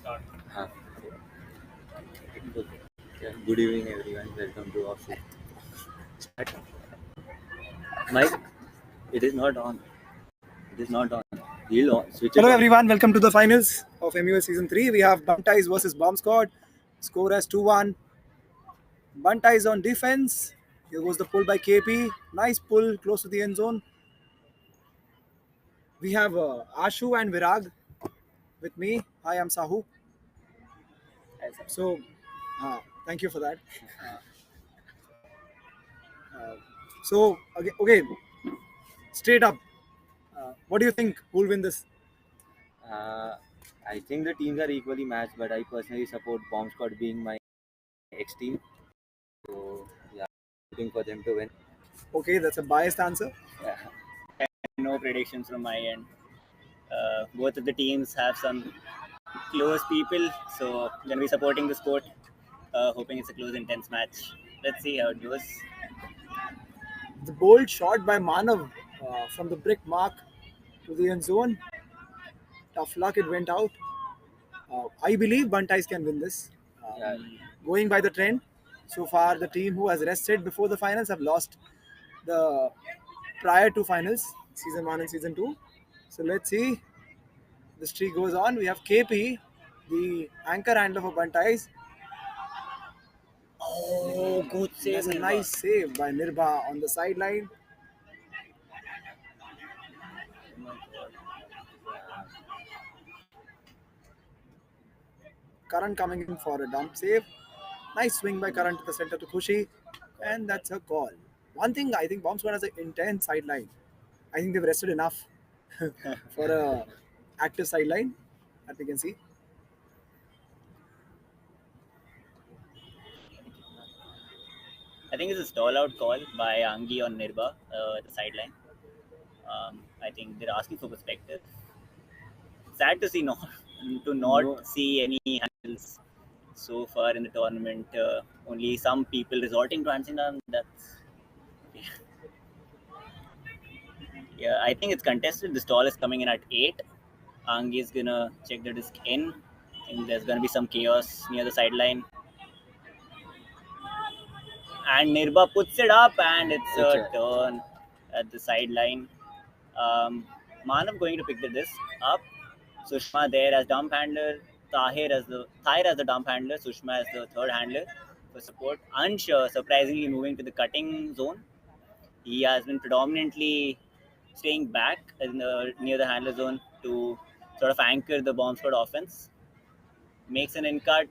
Huh. Okay. Good evening, everyone. Welcome to our show. Start. Mike, it is not on. It is not on. He'll on. Switch it Hello on. everyone, welcome to the finals of MUL Season 3. We have BANTAIS versus Bomb Squad. Score as 2-1. BANTAIS on defense. Here goes the pull by KP. Nice pull close to the end zone. We have Ashu and Virag with me. Hi, I'm Sahu. So, thank you for that. Uh, okay, straight up. What do you think? Who'll win this? Uh, I think the teams are equally matched, but I personally support Bomb Squad being my ex team. So, yeah, rooting for them to win. Okay, that's a biased answer. Yeah. No predictions from my end. Both of the teams have some close people, so I'm gonna be supporting the sport. Hoping it's a close, intense match. Let's see how it goes. The bold shot by Manav from the brick mark to the end zone. Tough luck, it went out. I believe BANTAIS can win this. Yeah, Going by the trend, so far the team who has rested before the finals have lost the prior two finals, season 1 and season 2. So let's see. The streak goes on. We have KP, the anchor handler for BANTAIS. Oh, good save, That's a Nirva. nice save by Nirba on the sideline. Oh my God. Karan coming in for a dump save. Nice swing by Karan to the center to Khushi. And that's a call. One thing I think Bomb Squad has an intense sideline. I think they've rested enough for a active sideline that we can see. I think it's a stall out call by Angi on Nirba at the sideline. I think they're asking for perspective. Sad to see not No. see any handles so far in the tournament. Only some people resorting to dancing down. That's yeah. I think it's contested. The stall is coming in at 8. Angi is gonna check the disc in. I think there's gonna be some chaos near the sideline. And Nirba puts it up, and it's a turn at the sideline. Manav going to pick the disc up. Sushma there as dump handler. Tahir as the dump handler. Sushma as the third handler for support. Ansh surprisingly moving to the cutting zone. He has been predominantly staying back near the handler zone to sort of anchor the bomb squad offense. Makes an in cut.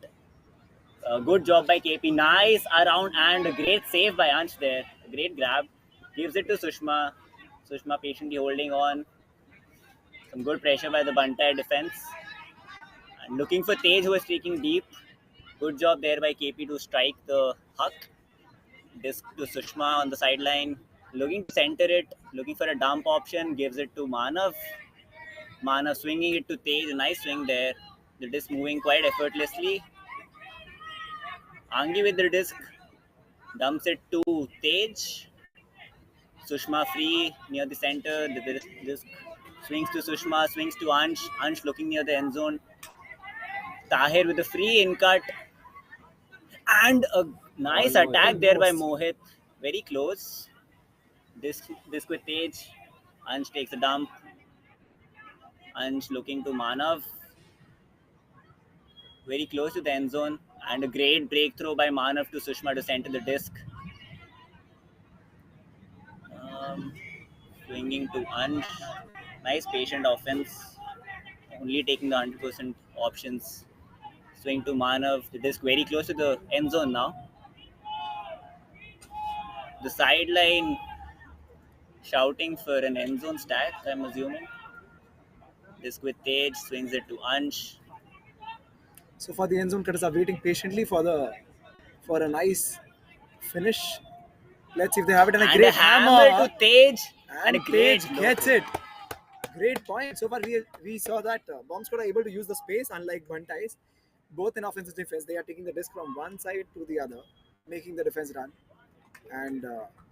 Good job by KP. Nice around and a great save by Ansh there. A great grab. Gives it to Sushma. Sushma patiently holding on. Some good pressure by the Bantai defense. And looking for Tej, who is streaking deep. Good job there by KP to strike the huck. Disc to Sushma on the sideline. Looking to center it. Looking for a dump option. Gives it to Manav. Manav swinging it to Tej. A nice swing there. The disc moving quite effortlessly. Angi with the disc. Dumps it to Tej. Sushma free near the center. The disc swings to Sushma. Swings to Ansh. Ansh looking near the end zone. Tahir with a free in cut. And a nice attack there by Mohit. Very close. This with Tej. Ansh takes a dump. Ansh looking to Manav. Very close to the end zone. And a great breakthrough by Manav to Sushma to center the disc. Swinging to Ansh. Nice patient offense. Only taking the 100% options. Swing to Manav. The disc very close to the end zone now. The sideline shouting for an end zone stack, I'm assuming. Disc with Tej, swings it to Ansh. So for the end zone cutters are waiting patiently for a nice finish. Let's see if they have it, and a great hammer to Tej. And a great Tej gets it. Great point. So far we saw that Bomb Squad are able to use the space, unlike BANTAIS. Both in offensive defense, they are taking the disc from one side to the other, making the defense run, and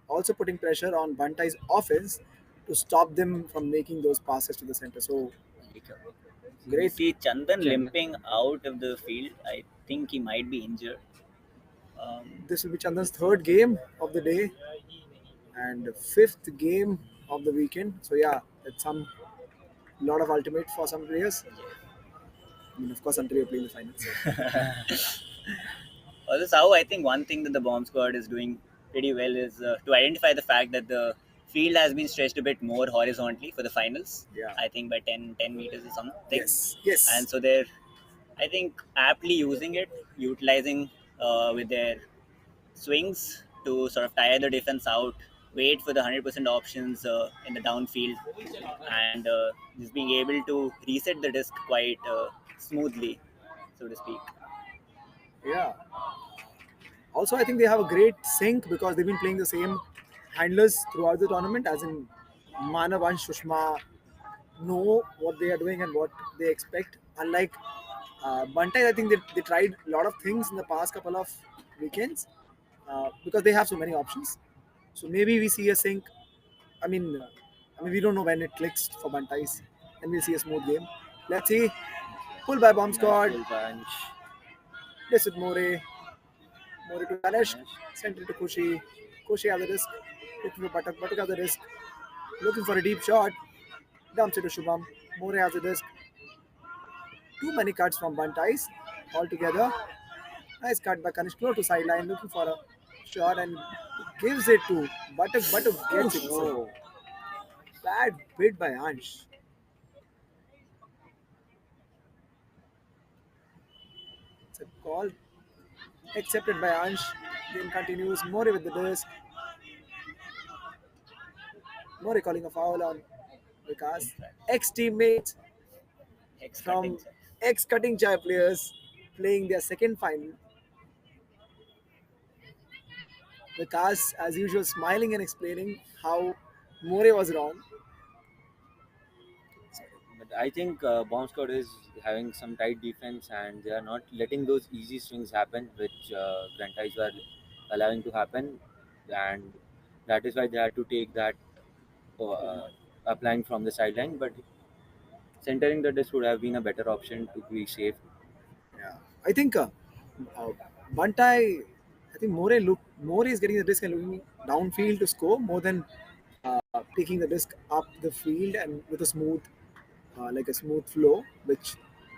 also putting pressure on BANTAI's offense to stop them from making those passes to the center. So We Great. see Chandan limping out of the field. I think he might be injured. This will be Chandan's third game of the day and fifth game of the weekend. So yeah, it's some lot of ultimate for some players. I mean, of course, until you're playing the finals. Also, Sao, I think one thing that the bomb squad is doing pretty well is to identify the fact that the field has been stretched a bit more horizontally for the finals. Yeah. I think by 10 meters or something. Yes. Yes. And so they're, I think, aptly using it, utilizing with their swings to sort of tire the defense out, wait for the 100% options in the downfield, and just being able to reset the disc quite smoothly, so to speak. Yeah. Also, I think they have a great sync because they've been playing the same handlers throughout the tournament, as in Manav and Shushma know what they are doing and what they expect. Unlike Bantai, I think they tried a lot of things in the past couple of weekends because they have so many options. So maybe we see a sync. I mean, we don't know when it clicks for Bantais, and we'll see a smooth game. Let's see. Pull by Bomb Squad. Full bunch. This with More. More to Ganesh. Center to Kushi. Kushi has the risk. Looking for Batak. Batak has the risk. Looking for a deep shot. Dumps it to Shubham. More has the risk. Too many cuts from Bantais altogether. Nice cut by Kanish. Close to sideline. Looking for a shot and gives it to Batak. Batak gets it. Oh, Bad bid by Ansh. It's a call accepted by Ansh. Game continues. More with the disc. More calling a foul on Vikas. Ex-teammates from Ex-cutting. ex-cutting chai players playing their second final. Vikas, as usual, smiling and explaining how More was wrong. but I think Bomb Squad is having some tight defense and they are not letting those easy swings happen, which Grantais were allowing to happen, and that is why they had to take that applying from the sideline. But centering the disc would have been a better option to be safe. Yeah, I think Bantai. I think More is getting the disc and looking downfield to score more than taking the disc up the field and with a smooth, like a smooth flow, which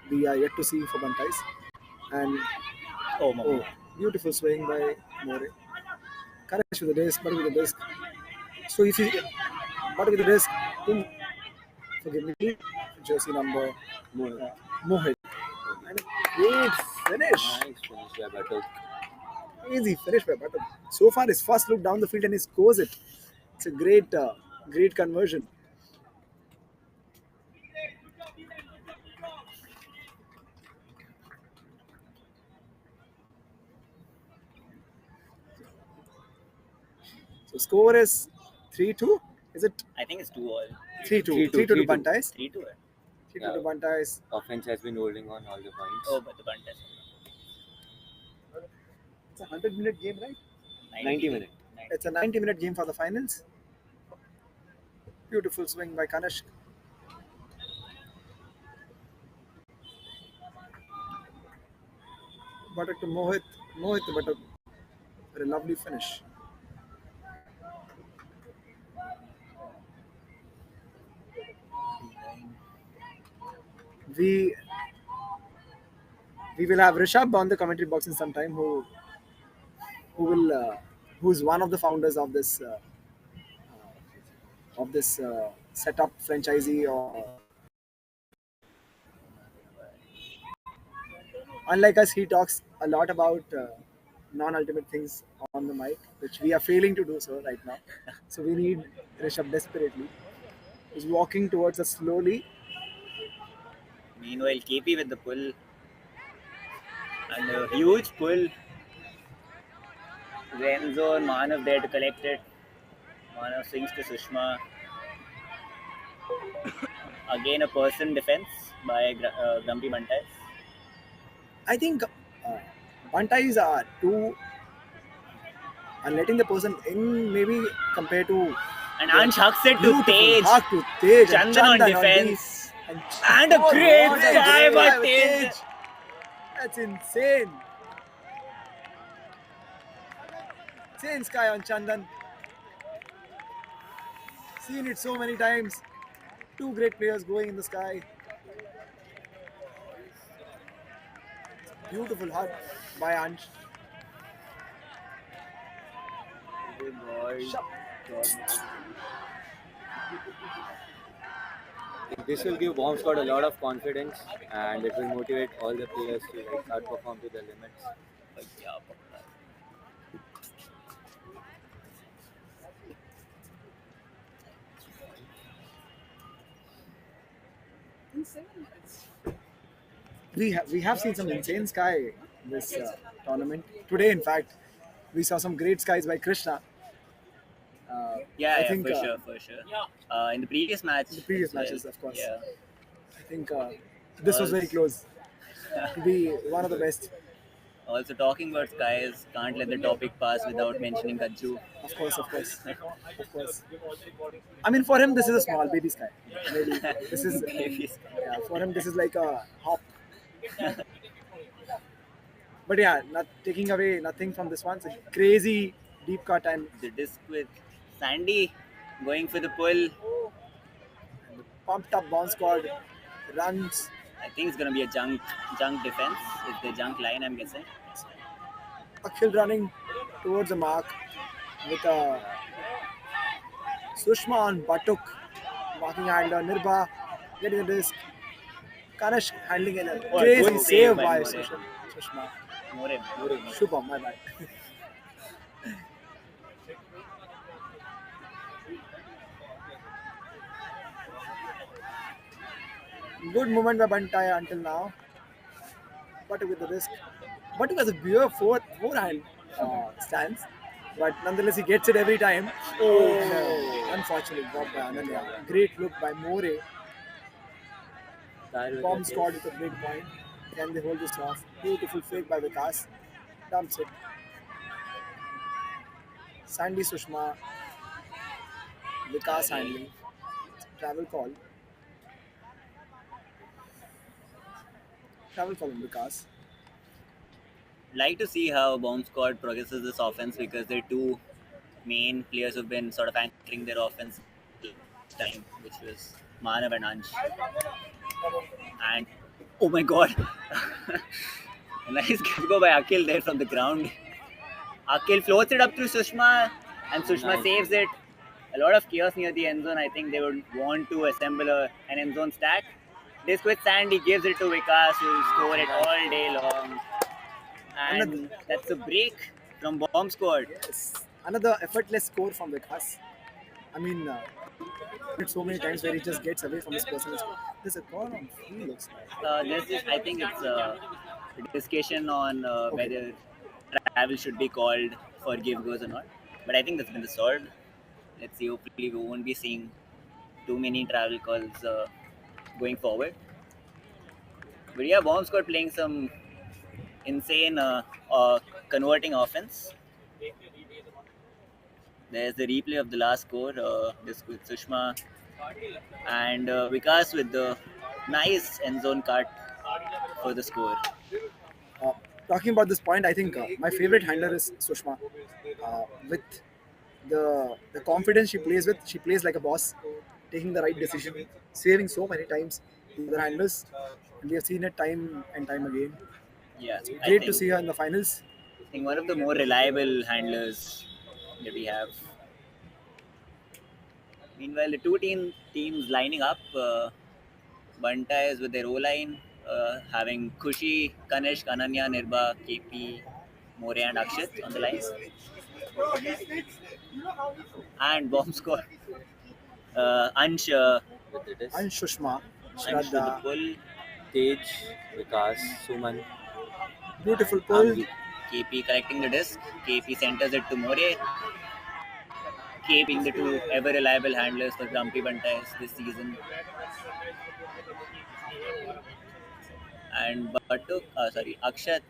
we are yet to see for Bantais. And oh, beautiful swing by More. Courage with the disc, but with the disc. So if you, but with the disc, forgive me, please. Jersey number Mohit. And a great finish. Nice finish by Batok. Easy finish by Button. So far, his first look down the field and he scores it. It's a great conversion. So score is 3-2. Is it I think it's 2-all. 3-2? 3-2, 3-2 to 3-2. Bantais. 3-2. 3-2 Yeah. to Bantais. Offense has been holding on all the points. Oh, but the Bantais. It's a 100-minute game, right? 90 minutes. It's a 90-minute game for the finals. Beautiful swing by Kanishk. Buttock to Mohit. Mohit to Buttock. A lovely finish. We will have Rishabh on the commentary box in some time, who's one of the founders of this setup franchisee. Or unlike us, he talks a lot about non-ultimate things on the mic, which we are failing to do so right now. So we need Rishabh desperately. He's walking towards us slowly. Meanwhile, KP with the pull. And a huge pull. Renzo and Manav there to collect it. Manav swings to Sushma. Again, a person defense by Grumpy Bantais. I think Bantais are too and letting the person in maybe compared to And Ansh hucks it to beautiful Tej. hug to Tej and Chandan on Chandan defense. I And a Oh, great what a sky great by sky with Tej. Tej. That's insane. Insane sky on Chandan. Seen it so many times. Two great players going in the sky. Beautiful hug by Ansh. Good boy. Shot. This will give Bomb Squad a lot of confidence, and it will motivate all the players to like outperform to the limits. क्या पकड़ा है? We have seen some insane sky in this tournament. Today, in fact, we saw some great skies by Krishna. Yeah, I yeah, think for sure, for sure. In the previous match. the previous as well. matches, of course. Yeah. I think this was very close to be one of the best. Also, talking about skies, can't let the topic pass without mentioning Kanchu. Of course, of course, of course. I mean, for him, this is a small baby sky. Maybe this is Baby sky. yeah, for him, this is like a hop. But yeah, not taking away nothing from this one. It's a crazy deep cut and The disc with Sandy going for the pull. pumped up Bomb Squad runs. I think it's gonna be a junk defense. It's the junk line, I'm guessing. Akhil running towards the mark with a Sushma on Batuk, marking handler Nirba getting the disc. Kanish handling in a Oh, crazy good save save by by More. Sushma. More. Shubham, my bad. Good movement by Bantai until now. Batuk with the disc. Batuk has a beer forehand stance, but nonetheless he gets it every time. Oh, unfortunately dropped by Ananya. Great look by More. Bomb scored with a big point. Can they hold this off? Beautiful fake by Vikas. Dumps it. Sandy Sushma. Vikas handling. Travel call. Travel call on Vikas. Like to see how Bomb Squad progresses this offense because their two main players have been sort of anchoring their offense last time, which was Manav and Ansh. And oh my god, a nice go by Akhil there from the ground. Akhil floats it up to Sushma, and Sushma saves it. A lot of chaos near the end zone. I think they would want to assemble an end zone stack. This with Sandy gives it to Vikas, who will score it all day long. And that's a break from Bomb Squad. Yes. Another effortless score from Vikas. I mean, so many times where he just gets away from his personal score. There's a call on free, looks like. I think it's a discussion on whether travel should be called for give goes or not. But I think that's been resolved. Let's see. Hopefully, we won't be seeing too many travel calls going forward. But yeah, Bomb Squad playing some insane converting offense. There's the replay of the last score. This with Sushma and Vikas with the nice end zone cut for the score. Talking about this point, I think my favorite handler is Sushma. With the confidence she plays with, she plays like a boss, taking the right decision, saving so many times to other handlers. And we have seen it time and time again. Yeah, Great to see her in the finals. I think one of the more reliable handlers that we have. Meanwhile, the two teams lining up. BANTAIS with their O line, having Khushi, Kanishk, Ananya, Nirba, KP, More, and Akshit on the line. And Bomb Squad. Ansh, With the disc. And Sushma, Ansh with the Shraddha, pull. Tej, Vikas, Suman. beautiful pull. KP collecting the disc. KP centers it to More. KP being the two ever reliable handlers for Grumpy BANTAIS this season. And Akshat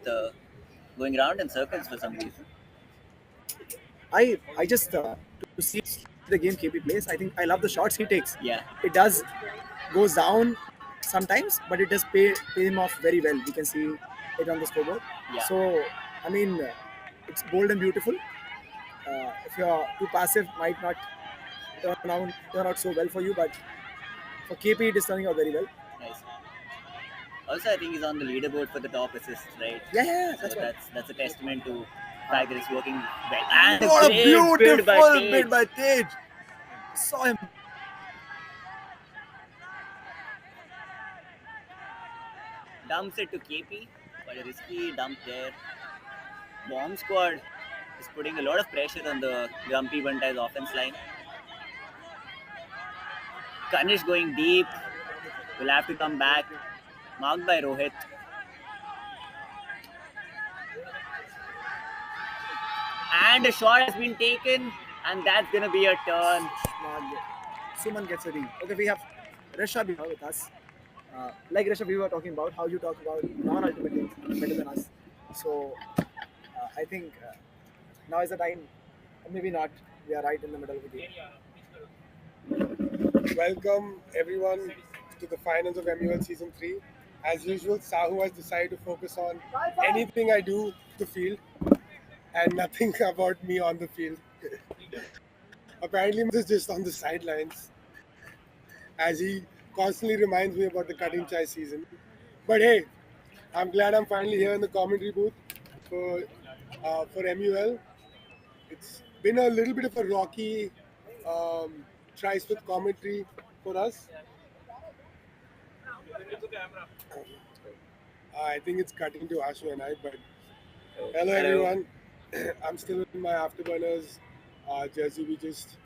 going around in circles for some reason. I just to see the game KP plays. I think I love the shots he takes. Yeah. It goes down sometimes, but it does pay him off very well. We can see it on the scoreboard. Yeah. So I mean, it's bold and beautiful. If you're too passive, might not turn out so well for you, but for KP, it is turning out very well. Nice. Also, I think he's on the leaderboard for the top assists, right? Yeah, So that's right. that's a testament to the fact that it's working well. And What a great beautiful Tej. bid by Tej. Saw him. Dumps it to KP, but a risky dump there. Bomb squad is putting a lot of pressure on the Grumpy Bantai's offense line. Kanish going deep. Will have to come back. Marked by Rohit. And a shot has been taken, and that's gonna be a turn. Suman gets a read. Okay, we have Rishabh here with us. Like Rishabh, we were talking about how you talk about non-ultimate teams better than us. So I think now is the time. Maybe not. We are right in the middle of the game. Welcome everyone to the finals of MUL Season 3. As usual, Sahu has decided to focus on anything I do to field and nothing about me on the field. Apparently, this is just on the sidelines, as he constantly reminds me about the cutting chai season. But hey, I'm glad I'm finally here in the commentary booth for MUL. It's been a little bit of a rocky tries with commentary for us. I think it's cutting to Ashu and I, but hello everyone. I'm still in my afterburners jersey. We just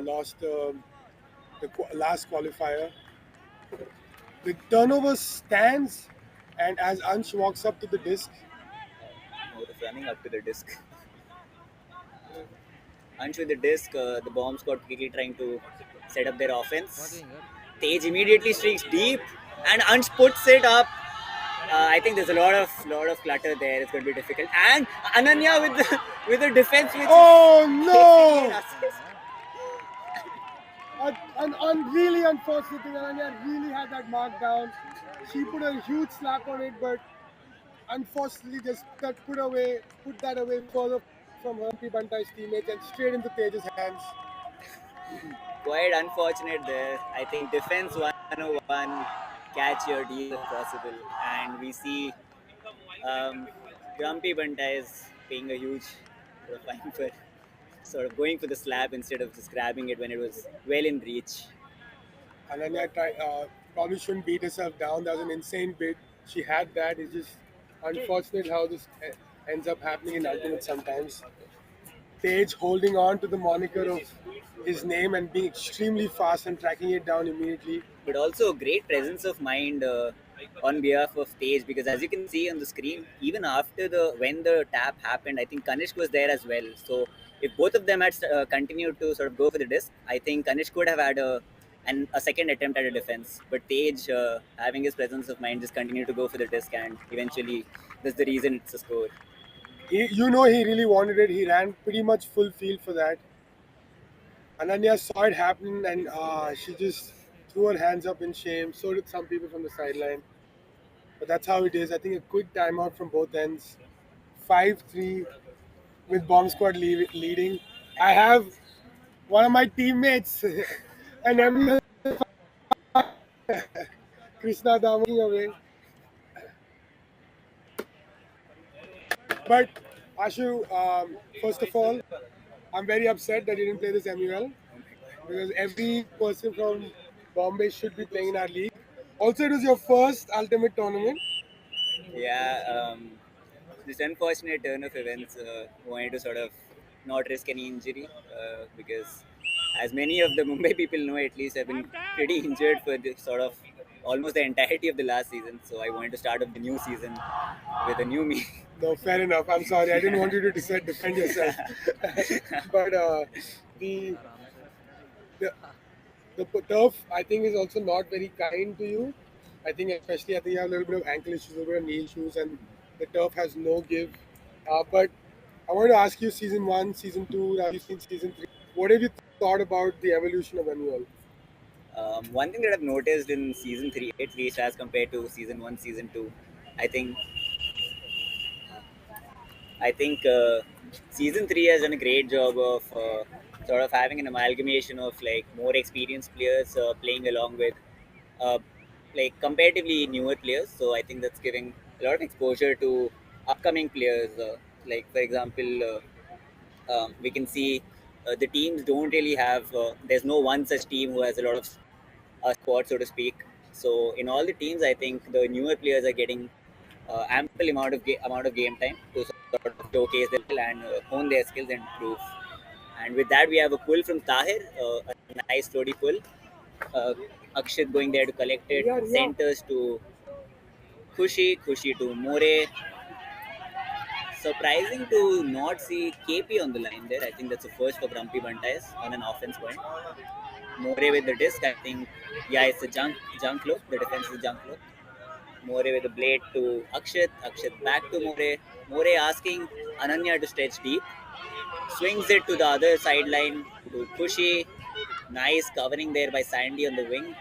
lost the last qualifier. The turnover stands, and as Ansh walks up to the disc, Running up to the disc. Ansh with the disc, the bomb squad quickly trying to set up their offense. Tej immediately streaks deep, and Ansh puts it up. I think there's a lot of clutter there. It's going to be difficult. And Ananya with the defense. oh no! Really unfortunate thing. Ananya really had that mark down. She put a huge slap on it, but unfortunately just put that away further from her Bantai's teammates and straight into Tej's hands. Quite unfortunate there. I think defense 101, catch your deal if possible. And we see Grumpy Bantais paying a huge fine for sort of going for the slab instead of just grabbing it when it was well in reach. Ananya probably shouldn't beat herself down. That was an insane bid. She had that. It's just unfortunate how this ends up happening in Ultimate sometimes. Tej holding on to the moniker of his name and being extremely fast and tracking it down immediately. But also great presence of mind on behalf of Tej, because as you can see on the screen, even after when the tap happened, I think Kanishk was there as well. So if both of them had continued to sort of go for the disc, I think Kanishk could have had a second attempt at a defense. But Tej, having his presence of mind, just continued to go for the disc, and eventually that's the reason it's a score. He really wanted it. He ran pretty much full field for that. Ananya saw it happen and she just threw her hands up in shame. So did some people from the sideline. But that's how it is. I think a quick timeout from both ends. 5-3 with Bomb Squad leading. I have one of my teammates and MUL Krishna Damoking away. But Ashu, first of all, I'm very upset that you didn't play this MUL because every person from Bombay should be playing in our league. Also, it was your first Ultimate tournament. Yeah, this unfortunate turn of events wanted to sort of not risk any injury because, as many of the Mumbai people know, at least, I've been pretty injured for the sort of almost the entirety of the last season. So I wanted to start up the new season with a new me. No, fair enough. I'm sorry. I didn't want you to defend yourself. But the turf, I think, is also not very kind to you. I think you have a little bit of ankle issues, a little bit of knee issues, and the turf has no give. But I want to ask you, season 1, season 2, have you seen season 3? What have you thought about the evolution of MUL? One thing that I've noticed in season 3, at least as compared to season 1, season 2, I think I think season 3 has done a great job of sort of having an amalgamation of like more experienced players playing along with uh, like comparatively newer players. So I think that's giving a lot of exposure to upcoming players. Like for example, we can see the teams don't really have. There's no one such team who has a lot of squad, so to speak. So in all the teams, I think the newer players are getting ample amount of game time to sort of showcase their skill and hone their skills and improve. And with that, we have a pull from Tahir, a nice floaty pull. Uh, Akshat going there to collect it. Centers to Khushi to More. Surprising to not see KP on the line there. I think that's a first for Grumpy Bantais on an offense point. More with the disc. I think, yeah, it's a junk look. The defense is a junk look. More with the blade to Akshat. Akshat back to More. More asking Ananya to stretch deep. Swings it to the other sideline to Kushi. Nice covering there by Sandy on the wing.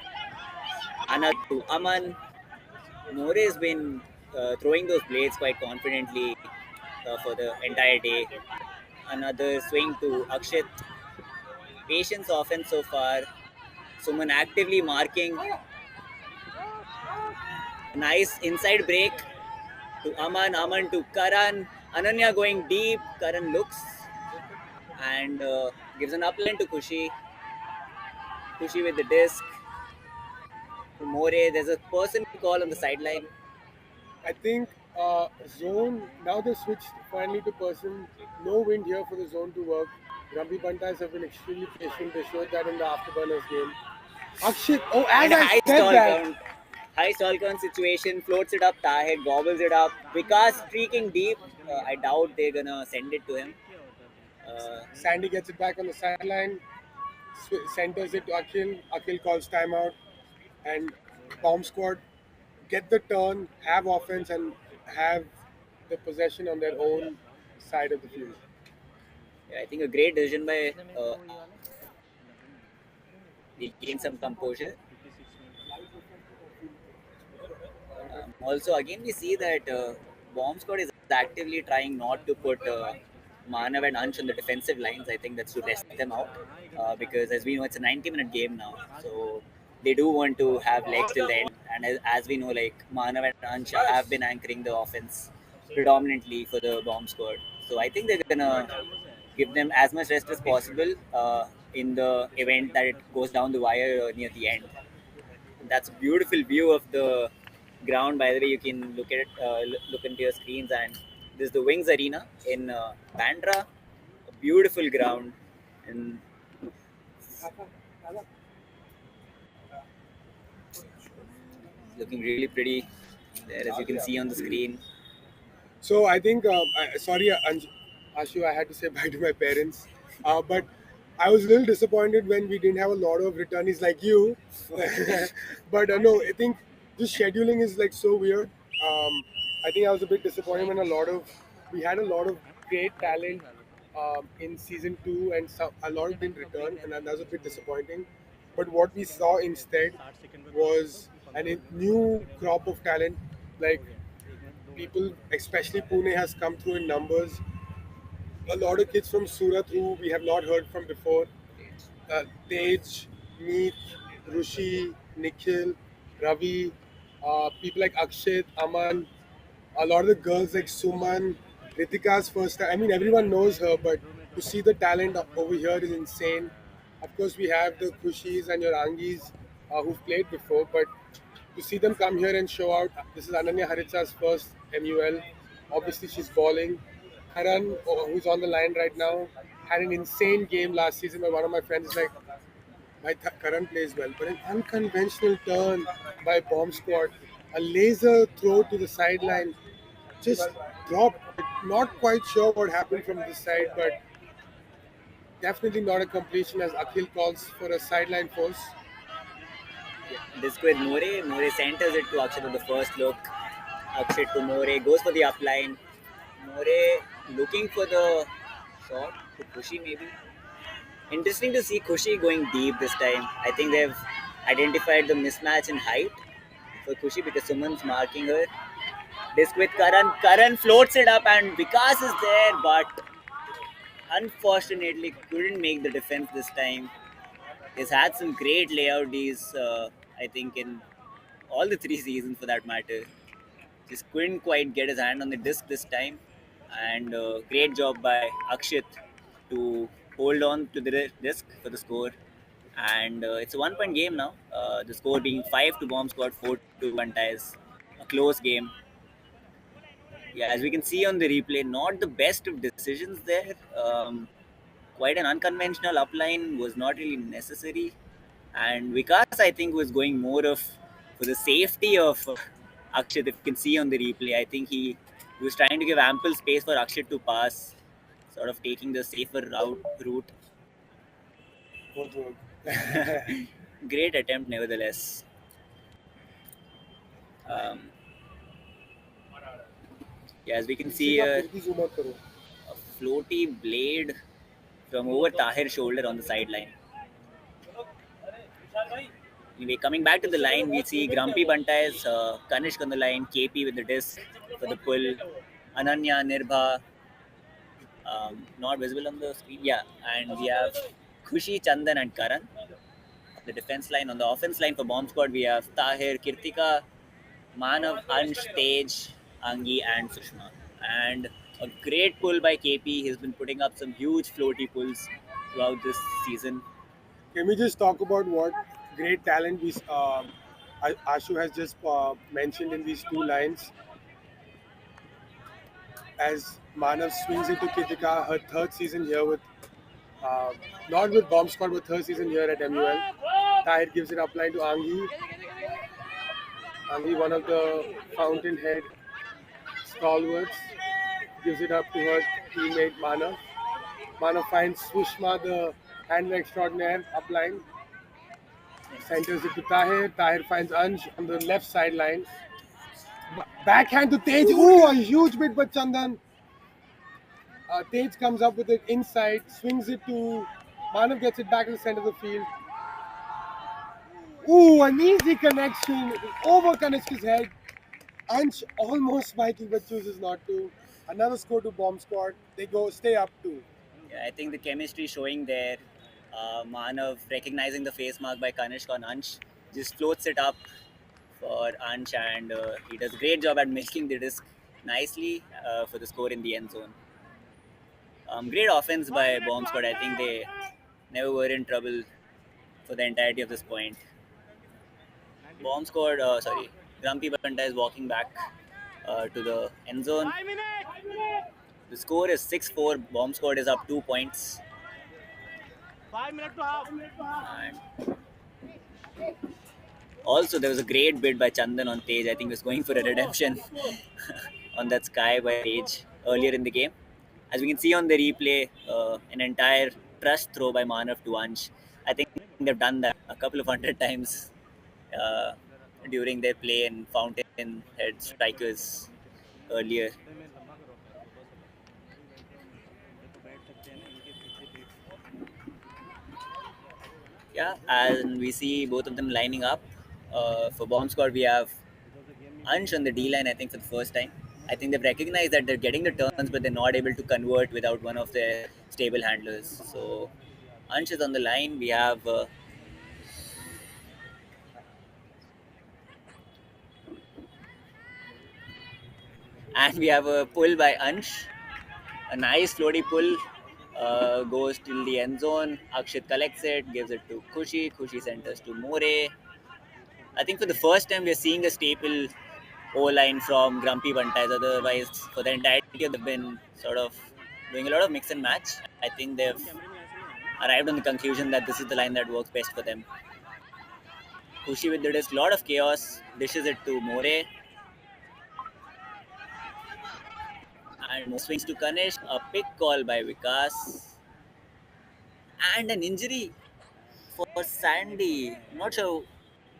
Another to Aman. More has been throwing those blades quite confidently for the entire day. Another swing to Akshat. Patience offense so far. Suman actively marking. Nice inside break to Aman. Aman to Karan. Ananya going deep. Karan looks and gives an upline to Kushi. Kushi with the disc to More. There's a person call on the sideline. I think zone, now they switched finally to person. No wind here for the zone to work. Grumpy Bantais have been extremely patient. They showed that in the Afterburners game. Akshit, oh, as And a I high said stall that, count. High stall count situation. Floats it up. Tahir gobbles it up. Vikas streaking deep. I doubt they're gonna send it to him. Sandy gets it back on the sideline, centers it to Akhil. Akhil calls timeout, and Bomb Squad get the turn, have offense, and have the possession on their own side of the field. Yeah, I think a great decision by he gained some composure. Also, again, we see that Bomb Squad is actively trying not to put Manav and Ansh on the defensive lines. I think that's to rest them out because, as we know, it's a 90-minute game now. So they do want to have legs till the end. And as we know, like Manav and Ansh have been anchoring the offense predominantly for the Bomb Squad. So I think they're gonna give them as much rest as possible in the event that it goes down the wire near the end. That's a beautiful view of the ground. By the way, you can look at it, look into your screens, and this is the Wings Arena in Bandra. A beautiful ground, and looking really pretty there, as you can see on the screen. So I think, sorry, Ashu, I had to say bye to my parents, but I was a little disappointed when we didn't have a lot of returnees like you. But no, I think this scheduling is like so weird. I think I was a bit disappointed when we had a lot of great talent in season 2, and a lot of didn't return, and that was a bit disappointing. But what we saw instead was a new crop of talent, like people, especially Pune, has come through in numbers. A lot of kids from Surat who we have not heard from before. Tej, Meet, Rushi, Nikhil, Ravi, people like Akshat, Aman, a lot of the girls like Suman, Ritika's first time. I mean, everyone knows her, but to see the talent over here is insane. Of course, we have the Khushis and your Angis who've played before, but to see them come here and show out, this is Ananya Haritsa's first MUL. Obviously, she's balling. Karan, who's on the line right now, had an insane game last season where one of my friends is like, Karan plays well, but an unconventional turn by Bomb Squad, a laser throw to the sideline, just dropped. Not quite sure what happened from this side, but definitely not a completion as Akhil calls for a sideline force. This with More. More centers it to Akshat on the first look. Akshat to More goes for the upline. More looking for the shot to Kushi maybe. Interesting to see Kushi going deep this time. I think they've identified the mismatch in height for Kushi because Suman's marking her. Disc with Karan. Karan floats it up and Vikas is there, but unfortunately couldn't make the defense this time. He's had some great layout Ds, I think, in all the three seasons for that matter. Just couldn't quite get his hand on the disc this time. And great job by Akshit to hold on to the disc for the score. And it's a 1 point game now. The score being 5 to Bomb Squad, 4 to Bantais. A close game. Yeah, as we can see on the replay, not the best of decisions there. Quite an unconventional upline was not really necessary. And Vikas, I think, was going more of for the safety of Akshit. If you can see on the replay, I think he was trying to give ample space for Akshit to pass, sort of taking the safer route. Both work. Great attempt, nevertheless. Um, yeah, as we can see here, a floaty blade from over Tahir's shoulder on the sideline. Anyway, coming back to the line, we see Grumpy Bantais, Kanishk on the line, KP with the disc for the pull, Ananya, Nirbha, not visible on the screen. Yeah, and we have Khushi, Chandan, and Karan on the defense line. On the offense line for Bomb Squad, we have Tahir, Kirtika, Manav, Ansh, Tej, Angi, and Sushma. And a great pull by KP. He's been putting up some huge floaty pulls throughout this season. Can we just talk about what great talent Ashu has just mentioned in these two lines? As Manav swings into Kritika, her third season here with, not with Bomb Squad, but third season here at MUL. Tahir gives it upline to Angi. Angi, one of the fountainhead stalwarts, gives it up to her teammate Manav. Manav finds Sushma, the handler extraordinaire, upline. Centers it to Tahir. Tahir finds Anj on the left sideline. Backhand to Tej. Ooh, a huge bit by Chandan. Tej comes up with it inside, swings it to Manav, gets it back in the center of the field. Ooh, an easy connection over Kanishka's head. Ansh almost spiking but chooses not to. Another score to Bomb Squad. They stay up 2. Yeah, I think the chemistry showing there. Manav recognizing the face mark by Kanishk on Ansh, just floats it up for Ansh, and he does a great job at making the disc nicely for the score in the end zone. Great offense by Bomb Squad. I think they never were in trouble for the entirety of this point. Bomb Squad, Grumpy Banta is walking back to the end zone. The score is 6-4. Bomb Squad is up 2 points. 5 minutes to half. And also, there was a great bid by Chandan on Tej. I think he was going for a redemption on that sky by Tej earlier in the game. As we can see on the replay, an entire trust throw by Manav to Ansh. I think they've done that a couple of hundred times uh, during their play in Fountainhead Strikers earlier. Yeah, and we see both of them lining up. For Bomb Squad, we have Ansh on the D line, I think, for the first time. I think they've recognized that they're getting the turns, but they're not able to convert without one of their stable handlers. So Ansh is on the line. We have and we have a pull by Ansh. A nice floaty pull goes till the end zone. Akshit collects it, gives it to Kushi. Kushi centers to More. I think for the first time we're seeing a staple O line from Grumpy Bantais. Otherwise, for the entirety of they've been sort of doing a lot of mix and match. I think they've arrived on the conclusion that this is the line that works best for them. Kushi with the disc, lot of chaos, dishes it to More. And More swings to Kanish. A pick call by Vikas. And an injury for Sandy. Not sure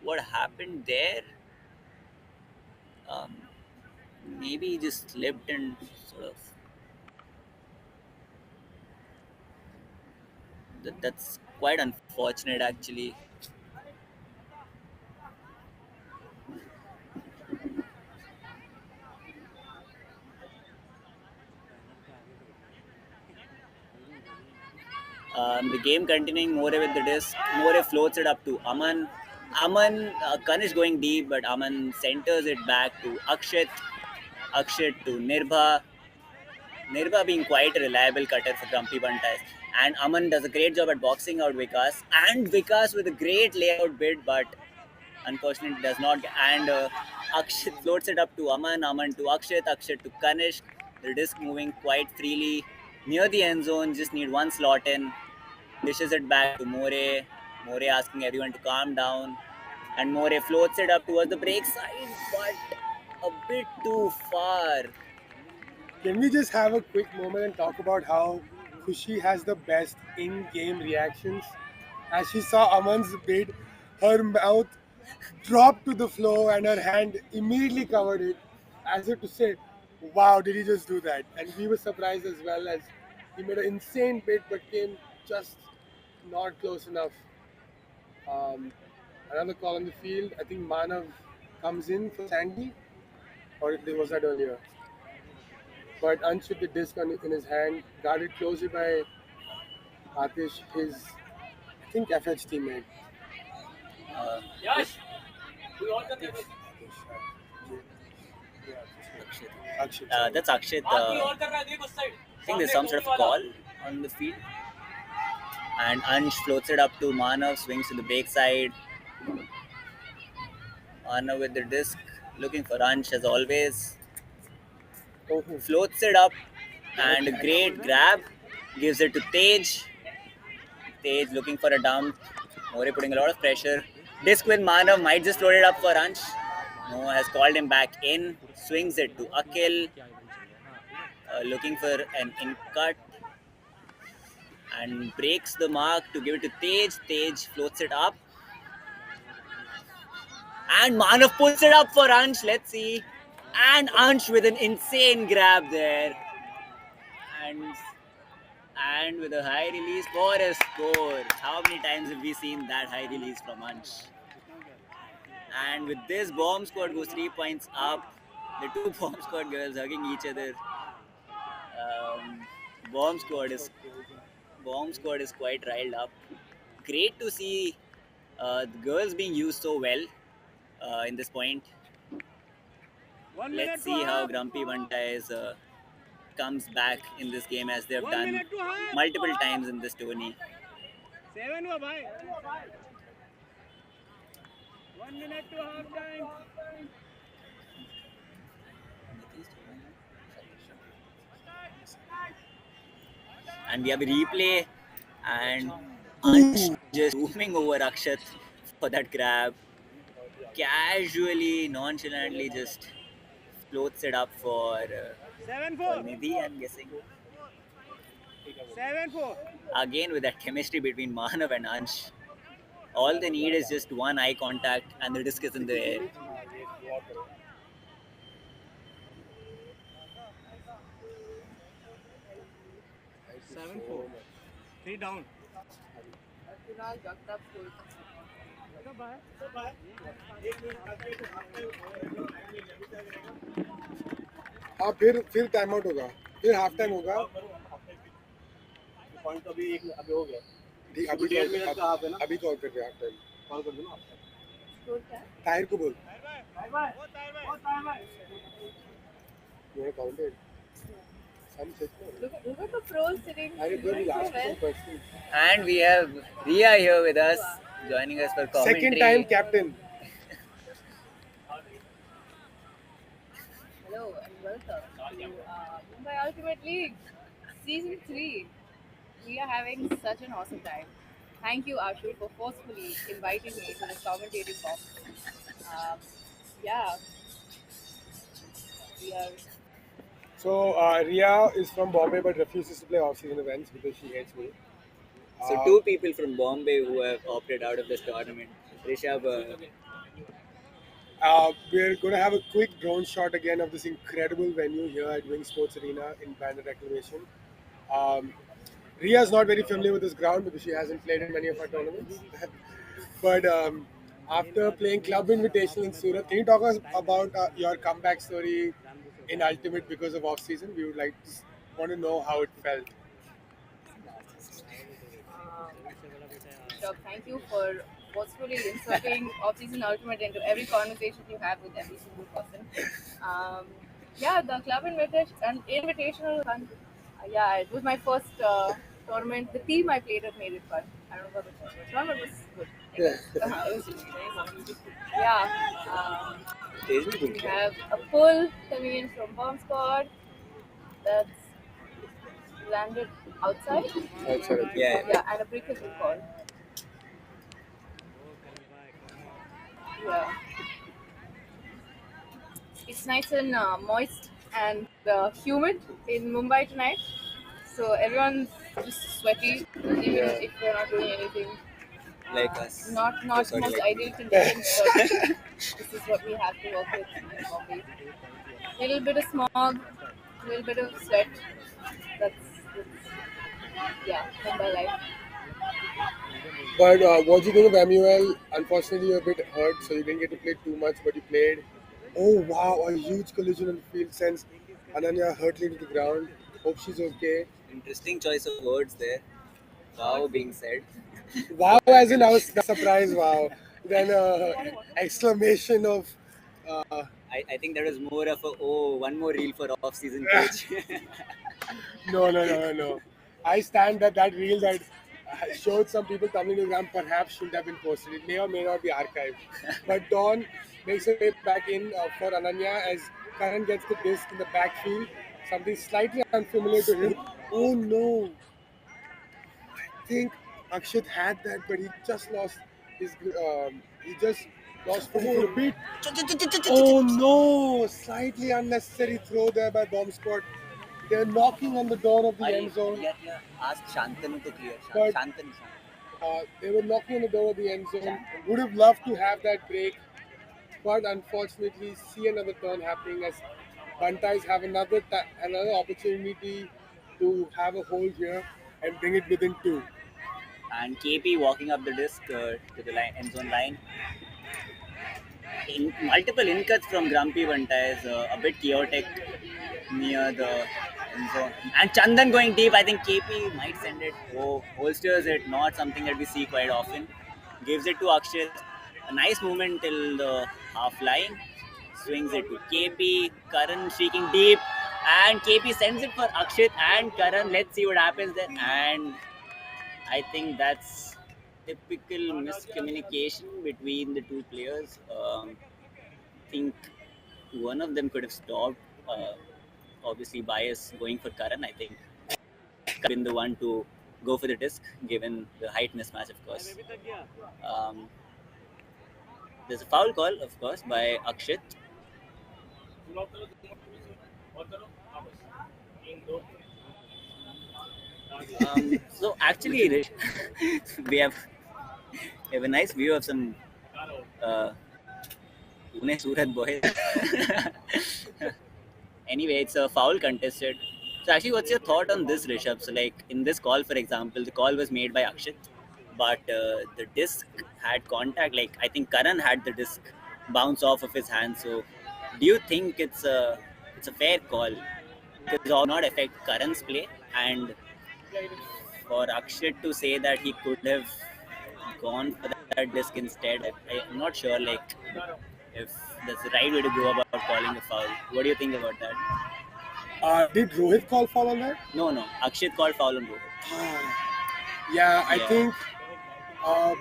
what happened there. Um, Maybe he just slipped and sort of. That's quite unfortunate, actually. The game continuing, More with the disc. More floats it up to Aman. Kanish going deep, but Aman centers it back to Akshit. Akshit to Nirbha. Nirbha being quite a reliable cutter for Grumpy Bantais. And Aman does a great job at boxing out Vikas. And Vikas with a great layout bid, but unfortunately does not. And Akshit floats it up to Aman. Aman to Akshit. Akshit to Kanish. The disc moving quite freely near the end zone. Just need one slot in. Dishes it back to More. More asking everyone to calm down. And More floats it up towards the break side, but a bit too far. Can we just have a quick moment and talk about how Khushi has the best in-game reactions? As she saw Aman's bid, her mouth dropped to the floor and her hand immediately covered it, as if to say, wow, did he just do that? And we were surprised as well, as he made an insane bid but came just not close enough. Um, Another call on the field, I think Manav comes in for Sandy, or was that earlier? But Ansh with the disc in his hand, guarded closely by Atish, his, I think, FH teammate. Uh, that's Akshit. I think there's some sort of call on the field. And Ansh floats it up to Manav, swings to the break side. Manav with the disc, looking for Ansh as always. Floats it up, and a great grab. Gives it to Tej. Tej looking for a dump. More putting a lot of pressure. Disc with Manav might just float it up for Ansh. No has called him back in. Swings it to Akhil. Looking for an in cut. And breaks the mark to give it to Tej. Tej floats it up. And Manav puts it up for Ansh. Let's see. And Ansh with an insane grab there. And with a high release for a score. How many times have we seen that high release from Ansh? And with this, Bomb Squad goes 3 points up. The two Bomb Squad girls hugging each other. Bomb Squad is quite riled up. Great to see the girls being used so well in this point. Let's see how Grumpy Bantais comes back in this game, as they've done multiple times in this tourney. 1 minute to half time. And we have a replay, and Ansh just zooming over Akshat for that grab. Casually, nonchalantly just floats it up for Nidhi, I'm guessing. 7-4. Again with that chemistry between Manav and Ansh. All they need is just one eye contact and the disc is in the air. Three down. हाँ फिर time out होगा, फिर half time होगा. Point अभी हो गया. अभी call कर रहे हाफ टाइम. कॉल कर दो ना. ताहिर को बोल. You counted. Look at the pros sitting so well. And we have Ria here with us, joining us for commentary. Second time captain. Hello and welcome to Mumbai Ultimate League Season 3. We are having such an awesome time. Thank you, Ashur, for forcefully inviting me to this commentating box. Yeah, we are. So Ria is from Bombay but refuses to play off-season events because she hates me. So two people from Bombay who have opted out of this tournament. Rishabh, we're going to have a quick drone shot again of this incredible venue here at Wing Sports Arena in Bandar Reclamation. Ria is not very familiar with this ground because she hasn't played in many of our tournaments. But after playing Club Invitational in Surat, can you talk us about your comeback story in Ultimate because of off-season? We would want to know how it felt. Rishabh. Thank you for forcefully inserting off-season ultimate into every conversation you have with every single person. Yeah, the club invitational. Yeah, it was my first tournament. The team I played at made it fun. I don't know about the tournament. Tournament was good. I guess. It was really nice. Yeah. We have a pull coming in from Bomb Squad. That's landed outside. Outside. Yeah, and a brick has been called. Yeah. It's nice and moist and humid in Mumbai tonight. So everyone's just sweaty, even Yeah. if we're not doing anything. Like us. Not Sorry, most like ideal conditions, but this is what we have to work with in Bombay. Little bit of smog, little bit of sweat. That's yeah, Mumbai life. But what do you think of MUL? Unfortunately, you're a bit hurt, so you didn't get to play too much, but you played. Oh wow, a huge collision on the field sends Ananya hurtling to the ground. Hope she's okay. interesting choice of words there. Wow, being said. Wow, as in I was surprised, wow. Then exclamation of I think that was more of a one more reel for off-season page. no. I stand that that reel that showed some people coming to the ground perhaps should have been posted. It may or may not be archived. But Dawn makes her way back in for Ananya as Karan gets the disc in the backfield. Something slightly unfamiliar to him. Oh no! I think Akshat had that, but he just lost his. He just lost footing for a beat. Oh no! Slightly unnecessary throw there by Bomb Squad. They're knocking on the door of the end zone. Yeah. Ask Shantanu to clear. But Shantanu. they were knocking on the door of the end zone. Would have loved to have that break, but unfortunately, see another turn happening as Bantais have another opportunity to have a hold here and bring it within two. And KP walking up the disc to the end zone line. Multiple in-cuts from Grumpy Bantais, a bit chaotic near the end zone. And Chandan going deep, I think KP might send it. Oh, holsters it, not something that we see quite often. Gives it to Akshit. A nice movement till the half line. Swings it to KP. Karan streaking deep. And KP sends it for Akshit and Karan. Let's see what happens there. And I think that's typical miscommunication between the two players. I think one of them could have stopped. Obviously, bias going for Karan. I think been the one to go for the disc, given the height mismatch, of course. Um, there's a foul call, of course, by Akshit. So actually, we have a nice view of some Pune Surat boys. Anyway, it's a foul contested. So actually, what's your thought on this, Rishabh? So like in this call, for example, the call was made by Akshit, but the disc had contact. Like I think Karan had the disc bounce off of his hand. So do you think it's a fair call? Because it will not affect Karan's play, and for Akshit to say that he could have gone for that disc instead, I'm not sure like if that's the right way to go about calling a foul. What do you think about that? Did Rohit call foul on that? No. Akshit called foul on Rohit. Yeah, I Yeah. think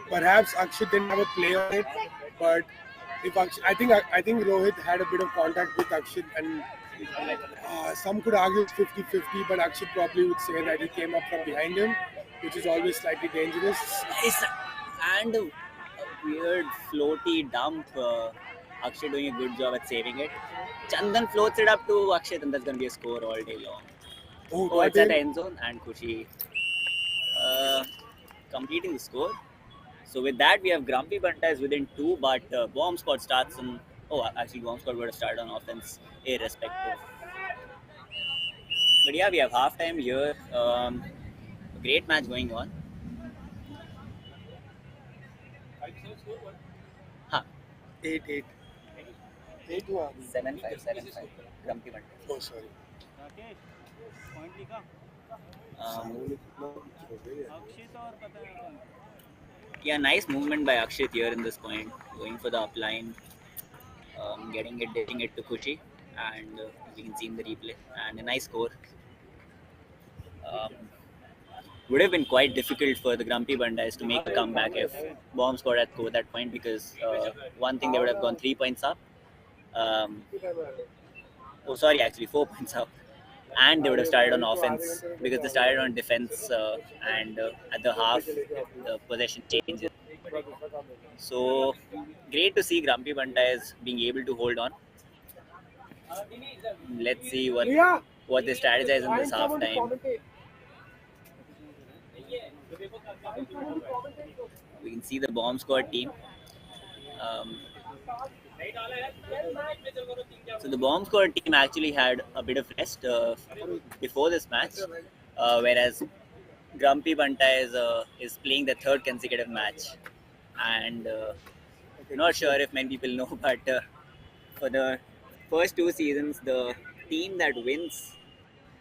perhaps Akshit didn't have a play on it, but if Akshit, I think Rohit had a bit of contact with Akshit, and some could argue it's 50-50, but Akshit probably would say that he came up from behind him, which is always slightly dangerous. And a weird floaty dump. Akshit doing a good job at saving it. Chandan floats it up to Akshit, and that's going to be a score all day long. Oh, it's at the end zone, and Kushi completing the score. So with that, we have Grumpy Bantais within two, but Bomb Squad starts on. Oh, actually, Bomb Squad would have started on offense, irrespective. But yeah, we have halftime here. A great match going on. Huh. 8-8. 8-1. 7-5. Grumpy Bantais. Oh, sorry. Um, Yeah, nice movement by Akshit here in this point, going for the upline, getting it, dishing it to Kushi, and as you can see in the replay, and a nice score. Um, would have been quite difficult for the Grumpy Bandais to make a comeback if Bomb scored at that point, because one thing, they would have gone 3 points up. Um, oh, sorry, actually 4 points up, and they would have started on offense because they started on defense, and at the half, the possession changes. So great to see Grumpy Bandais being able to hold on. Let's see what they strategize in this half time. We can see the bomb squad team. Um, so the bomb squad team actually had a bit of rest before this match, whereas Grumpy Banta is playing the third consecutive match, and not sure if many people know, but for the first 2 seasons, the team that wins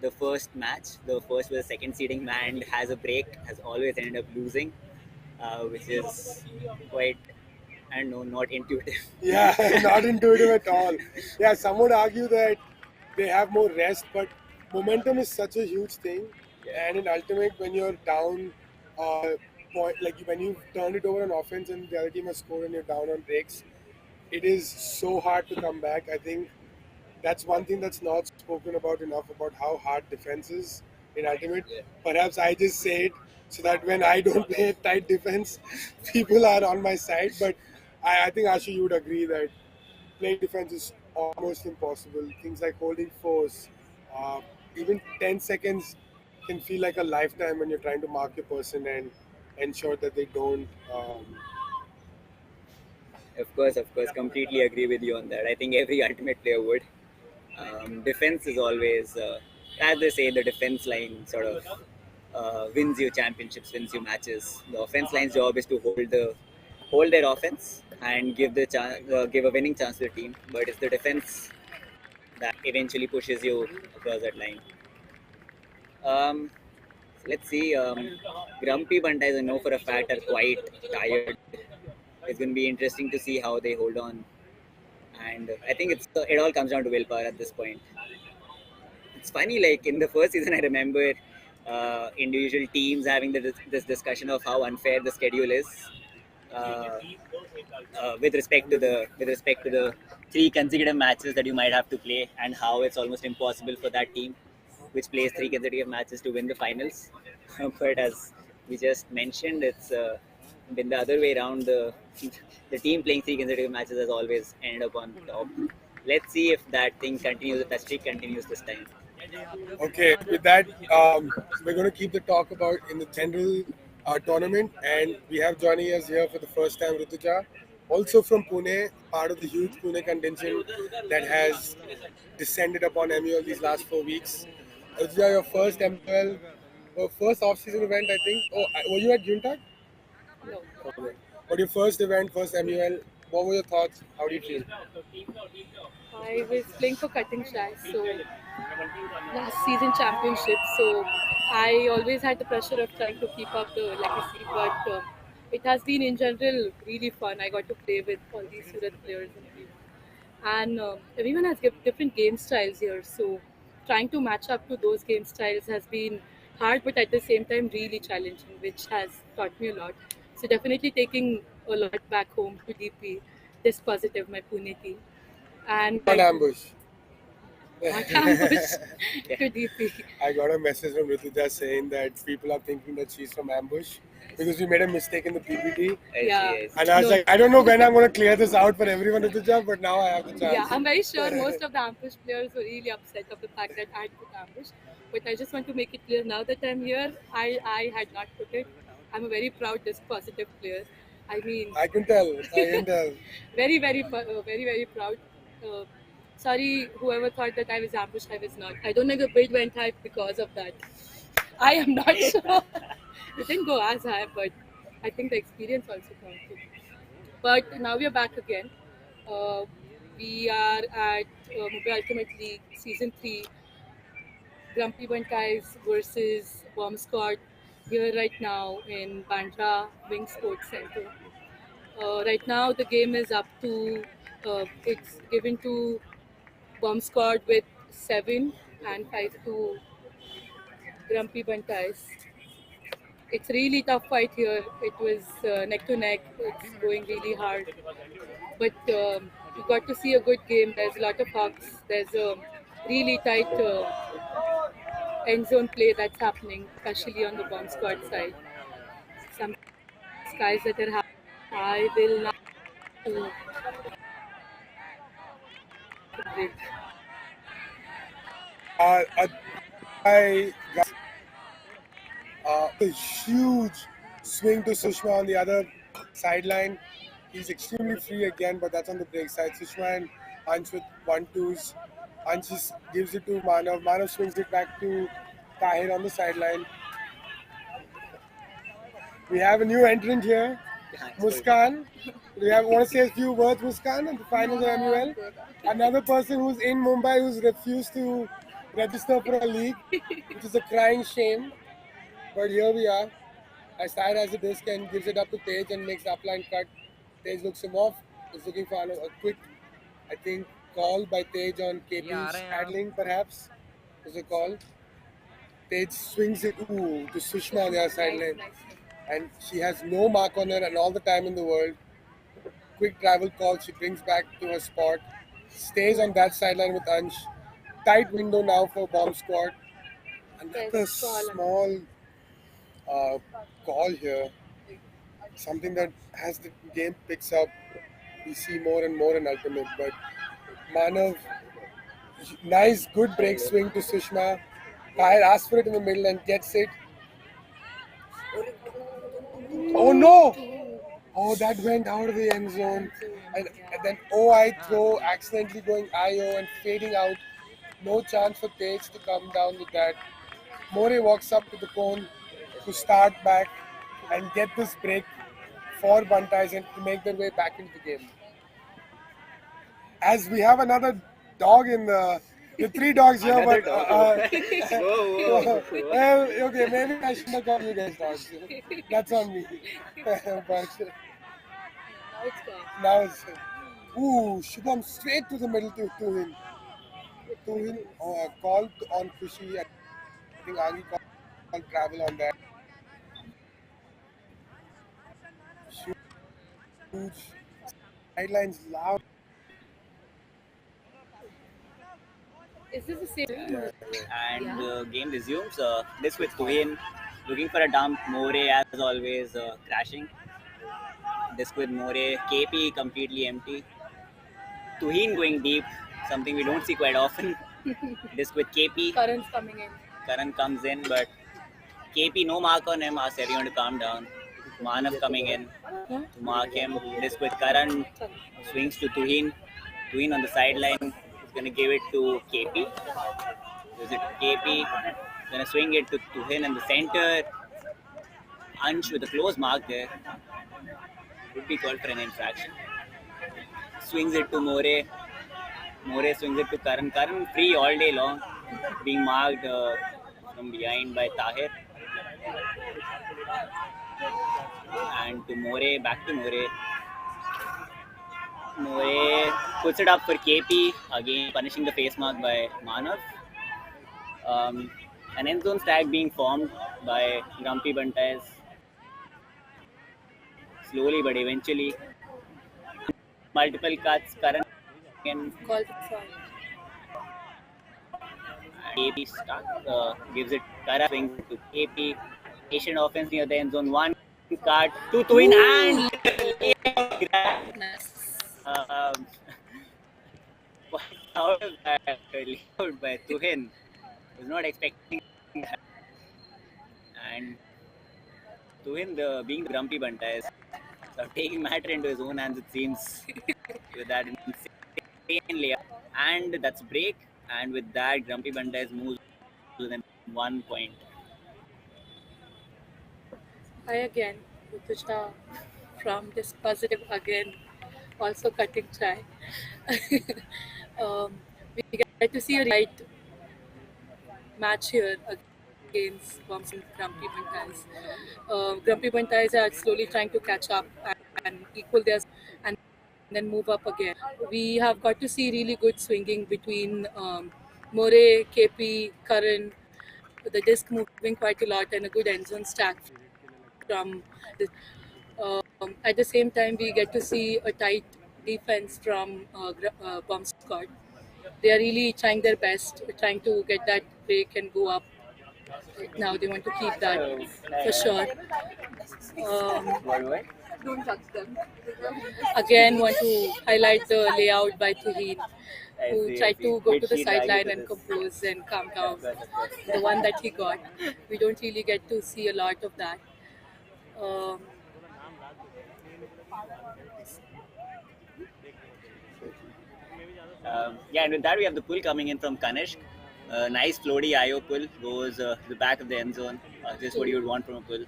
the first match, the first with the second seeding and has a break, has always ended up losing, which is quite, I don't know, not intuitive. Yeah, not intuitive at all. Yeah, some would argue that they have more rest, but momentum is such a huge thing. Yeah. And in Ultimate, when you're down, point like when you've turned it over on offense and the other team has scored and you're down on breaks, it is so hard to come back. I think that's one thing that's not spoken about enough about how hard defense is in Ultimate. Perhaps I just say it so that when I don't play tight defense, people are on my side. But I think Ashu, you would agree that playing defense is almost impossible. Things like holding force, uh, even 10 seconds can feel like a lifetime when you're trying to mark your person and ensure that they don't. Of course, completely agree with you on that. I think every ultimate player would. Defense is always, as they say, the defense line sort of wins you championships, wins you matches. The offense line's job is to hold their offense and give a winning chance to the team. But it's the defense that eventually pushes you across that line. Let's see. Grumpy Bantais, I know for a fact, are quite tired. It's going to be interesting to see how they hold on, and I think it all comes down to willpower at this point. It's funny, like in the first season, I remember individual teams having this discussion of how unfair the schedule is, uh, with respect to the 3 consecutive matches that you might have to play, and how it's almost impossible for that team which plays 3 consecutive matches to win the finals. But as we just mentioned, it's been the other way around. The team playing 3 consecutive matches has always ended up on top. Let's see if that thing continues, if that streak continues this time. Okay, with that, we're going to keep the talk about in the general tournament, and we have joining us here for the first time, Rituja, also from Pune, part of the huge Pune contingent that has descended upon MUL these last 4 weeks. Rituja, your first MUL, first off-season event, I think. Oh, were you at Juntag? No. Okay. But your first event, first MUL, what were your thoughts? How do you feel? I was playing for Cutting Shy, so last season championship. So I always had the pressure of trying to keep up the legacy, but it has been in general really fun. I got to play with all these Surat players and everyone, and everyone has different game styles here. So trying to match up to those game styles has been hard, but at the same time really challenging, which has taught me a lot. So definitely taking a lot back home to DP, this positive my Pune team, and Not ambush. not ambush to DP. I got a message from Rituja saying that people are thinking that she's from Ambush because we made a mistake in the PPT. Yeah. And I was like, I don't know when I'm going to clear this out for everyone, Rituja, but now I have the chance. Yeah, I'm very sure most of the ambush players were really upset of the fact that I had put ambush. But I just want to make it clear now that I'm here, I had not put it. I'm a very proud, disc positive player. I mean, I can tell. I can tell. very proud. Uh, sorry, whoever thought that I was ambushed, I was not. I don't know if the bid went high because of that. I am not sure. It didn't go as high, but I think the experience also counted. But now we are back again. Uh, we are at Mumbai Ultimate League Season 3, Grumpy Bantais versus Bomb Squad. here right now in Bandra Wing Sports Center. Right now the game is up to it's given to Bomb Squad with 7 and 5 to Grumpy Bantais. It's really tough fight here. It was neck to neck. It's going really hard. But we got to see a good game. There's a lot of hugs. There's a really tight end zone play that's happening, especially on the bomb squad side. Some skies that are happening. I will now to the bridge. I got a huge swing to Sushma on the other sideline. He's extremely free again, but that's on the break side. Sushma and Ansh with 1-2s. Ansh just gives it to Manav. Manav swings it back to Tahir on the sideline. We have a new entrant here, Muskan. Do you want to say a few words, Muskan, on the finals of MUL? Another person who's in Mumbai who's refused to register for a league, which is a crying shame. But here we are. As Tahir has the disc and gives it up to Tej and makes the upline cut. Tej looks him off. Is looking for a quick, I think, call by Tej on KP's paddling, perhaps. Is a call. Tej swings it to Sushma on the other sideline. And she has no mark on her and all the time in the world. Quick travel call, she brings back to her spot. Stays on that sideline with Ansh. Tight window now for Bomb Squad. Another small call here. Something that as the game picks up, we see more and more in Ultimate. But Manav, nice, good break swing to Sushma. Tahir asks for it in the middle and gets it. Oh no! Oh, that went out of the end zone. And then OI throw accidentally going IO and fading out. No chance for Tej to come down with that. More walks up to the cone to start back and get this break for Bantais and to make their way back into the game. As we have another dog in the 3 dogs here, Another but dog. Whoa. well, okay, maybe I shouldn't have called you guys dogs. That's on me. But Now it's gone. now it's Shubham straight to the middle to him. To him, call on Kushi. I think Agi called travel on that. Huge sidelines loud. Is this the same? And the game resumes. This with Tuhin looking for a dump. More as always crashing. This with More. KP completely empty. Tuhin going deep, something we don't see quite often. This with KP. Current's coming in. Karan comes in, but KP no mark on him. Asks everyone to calm down. Manav coming in to mark him. This with Karan swings to Tuhin. Tuhin on the sideline. He's gonna give it to KP. Gives it to KP. Gonna swing it to Tuhin in the center. Ansh with a close mark there. Would be called for an infraction. Swings it to More. More swings it to Karan. Karan free all day long. Being marked from behind by Tahir. And to More. Back to More. More puts it up for KP. Again punishing the face mark by Manav. An end zone stack being formed by Grumpy Bantais. Slowly but eventually. Multiple cuts. Karan again. Call the song. KP start, gives it Karan swings to KP. Asian offense near the end zone. One cut to Tuhin and Nice. out of that layout by Tuhin. Was not expecting that. And Tuhin, being the grumpy Bantais, taking matter into his own hands, it seems, with that insane layout. And that's break. And with that, Grumpy Bantais moves within 1 point. Hi again, Rutusha from this positive again, also cutting chai. We get to see a right match here. against Bombs and Grumpy Bantais. Grumpy Bantais are slowly trying to catch up and equal their and then move up again. We have got to see really good swinging between More, KP, Karan, the disc moving quite a lot and a good end zone stack from the at the same time, we get to see a tight defense from Bomb Squad. They are really trying their best, trying to get that break and go up. Now they want to keep that for sure. What? Don't touch them. Again, want to highlight the layout by Tuheen, I who see, I tried see. to go Did to the she drag you sideline to and this? compose and calm down. Of course, of course. The one that he got, we don't really get to see a lot of that. Um, Yeah, and with that we have the pull coming in from Kanishk. Nice floaty IO pull goes to the back of the end zone. Just what you would want from a pull.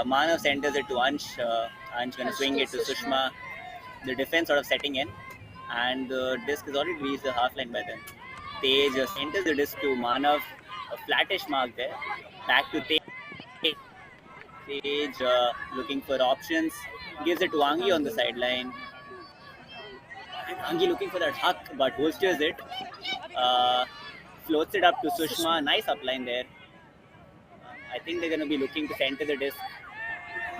Manav centers it to Ansh. Ansh gonna swing it to Sushma. The defense sort of setting in, and the disc has already reached the half line by then. Tej centers the disc to Manav. A flattish mark there. Back to Tej. Tej looking for options. Gives it to Angi on the sideline. And Angi looking for that huck, but holsters it. Uh, Floats it up to Sushma. Nice upline there. I think they're going to be looking to center the disc.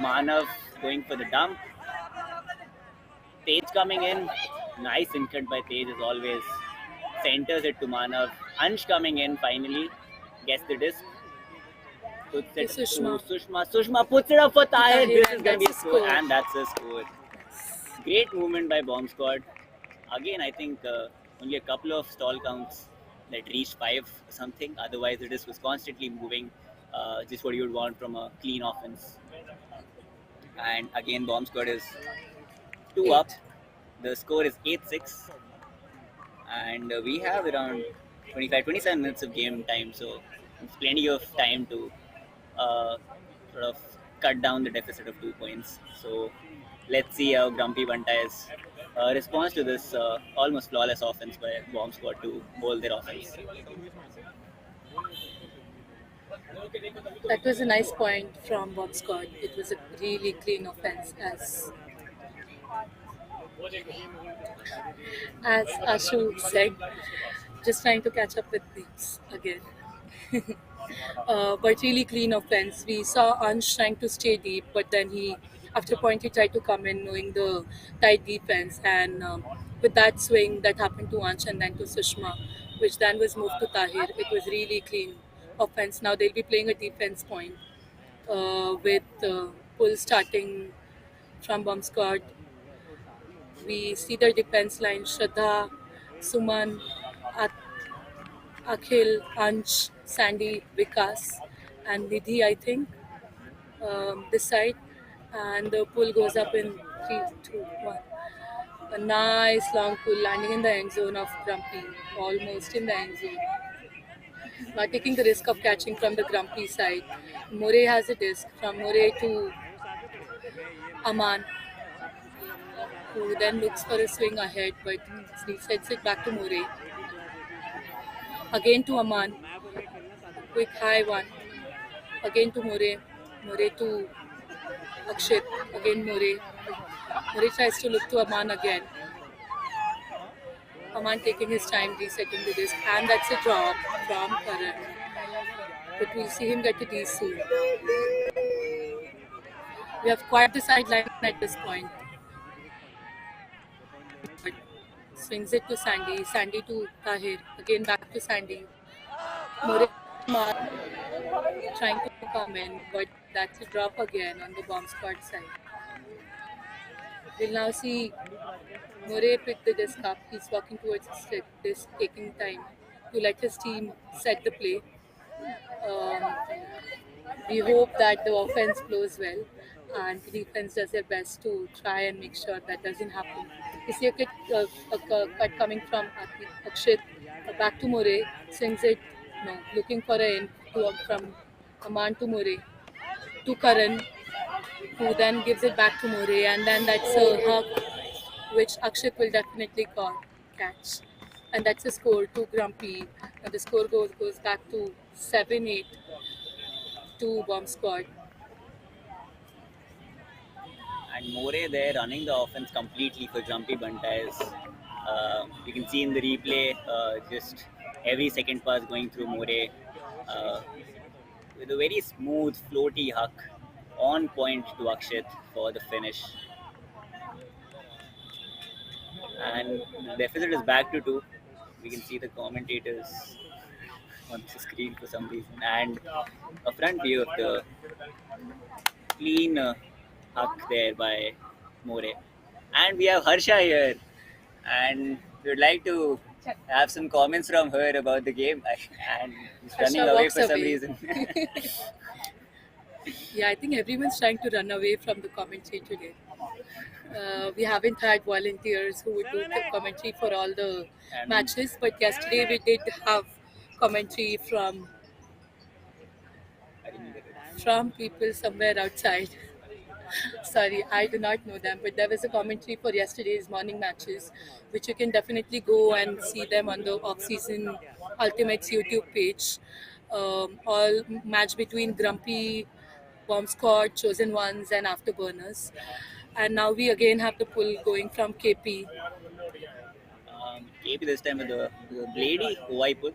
Manav going for the dump. Tej coming in. Nice incut by Tej as always. Centers it to Manav. Ansh coming in finally. Gets the disc. Puts it to Sushma. Sushma. Sushma puts it up for Tahir. Tahir, This is and going to be a that's a score. score. And that's a score. Great movement by Bomb Squad. Again, I think only a couple of stall counts that reached 5 or something. Otherwise, the disc was constantly moving. Just what you would want from a clean offense. And again, Bomb Squad is 2 up. The score is 8-6. And we have around 27 minutes of game time. So it's plenty of time to sort of cut down the deficit of 2 points. So let's see how Grumpy Bantais responds to this almost flawless offense by Bomb Squad to hold their offense. That was a nice point from Bob Scott. It was a really clean offense, as Ashu said. Just trying to catch up with things again. But really clean offense. We saw Ansh trying to stay deep, but then after a point, he tried to come in knowing the tight defense. And with that swing that happened to Ansh and then to Sushma, which then was moved to Tahir, it was really clean offense. Now they'll be playing a defense point with Pull starting from Bomb Squad. We see their defense line: Shraddha, Suman, Akhil, Ansh, Sandy, Vikas, and Nidhi, I think, this side. And the pull goes up in 3, 2, 1. A nice long pull landing in the end zone of Grumpy, almost in the end zone. Not taking the risk of catching from the Grumpy side. More has a disc from More to Aman, who then looks for a swing ahead, but he sets it back to More. Again to Aman. Quick high one. Again to More. More to Akshit. Again More. More tries to look to Aman again. Aman taking his time resetting the disc, and that's a drop from Karan. But we'll see him get to D soon. We have quite the sideline at this point. Swings it to Sandy. Sandy to Tahir. Again back to Sandy. More trying to come in, but that's a drop again on the Bomb Squad side. We'll now see More pick the disc up. He's walking towards the stick, disc taking time to let his team set the play. We hope that the offense flows well and the defense does their best to try and make sure that doesn't happen. You see a cut coming from Akshit, back to More, swings it, no, looking for a in from Aman to More, to Karan, who then gives it back to More, and then that's a hug which Akshit will definitely catch. And that's a score to Grumpy. And the score goes back to 7-8. to bomb squad. And More there running the offense completely for Grumpy Bantais. You can see in the replay, just every second pass going through More uh, with a very smooth, floaty huck on point to Akshit for the finish. And the deficit is back to 2. We can see the commentators on the screen for some reason, and a front view of the clean huck there by More. And we have Harsha here, and we would like to have some comments from her about the game. And he's running Harsha away walks for some away. reason. Yeah, I think everyone's trying to run away from the commentary today. We haven't had volunteers who would do the commentary for all the And matches, but yesterday we did have commentary I didn't get it. from people somewhere outside. Sorry, I do not know them, but there was a commentary for yesterday's morning matches, which you can definitely go and see them on the off-season Ultimates YouTube page. All match between Grumpy, Bomb Squad, Chosen Ones, and Afterburners. And now we again have the pull going from KP. KP this time with the Blady Hawaii pull.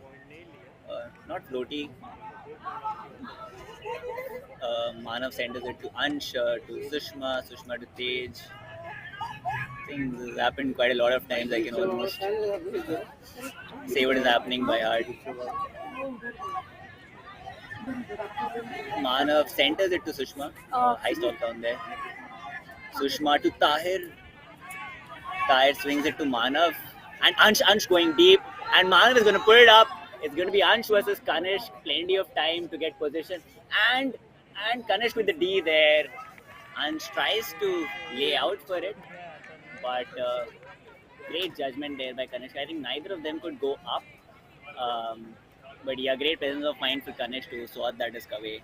Not floaty. Manav sends it to Ansh, to Sushma to Tej. I think this has happened quite a lot of times. I can almost say what is happening by heart. Manav centers it to Sushma. High stop down there. Sushma to Tahir. Tahir swings it to Manav. And Ansh going deep. And Manav is going to put it up. It's going to be Ansh versus Kanishk. Plenty of time to get position. And Kanishk with the D there. Ansh tries to lay out for it. But great judgment there by Kanishk. I think neither of them could go up. But yeah, great presence of mind for Kanishk to swat that disc away.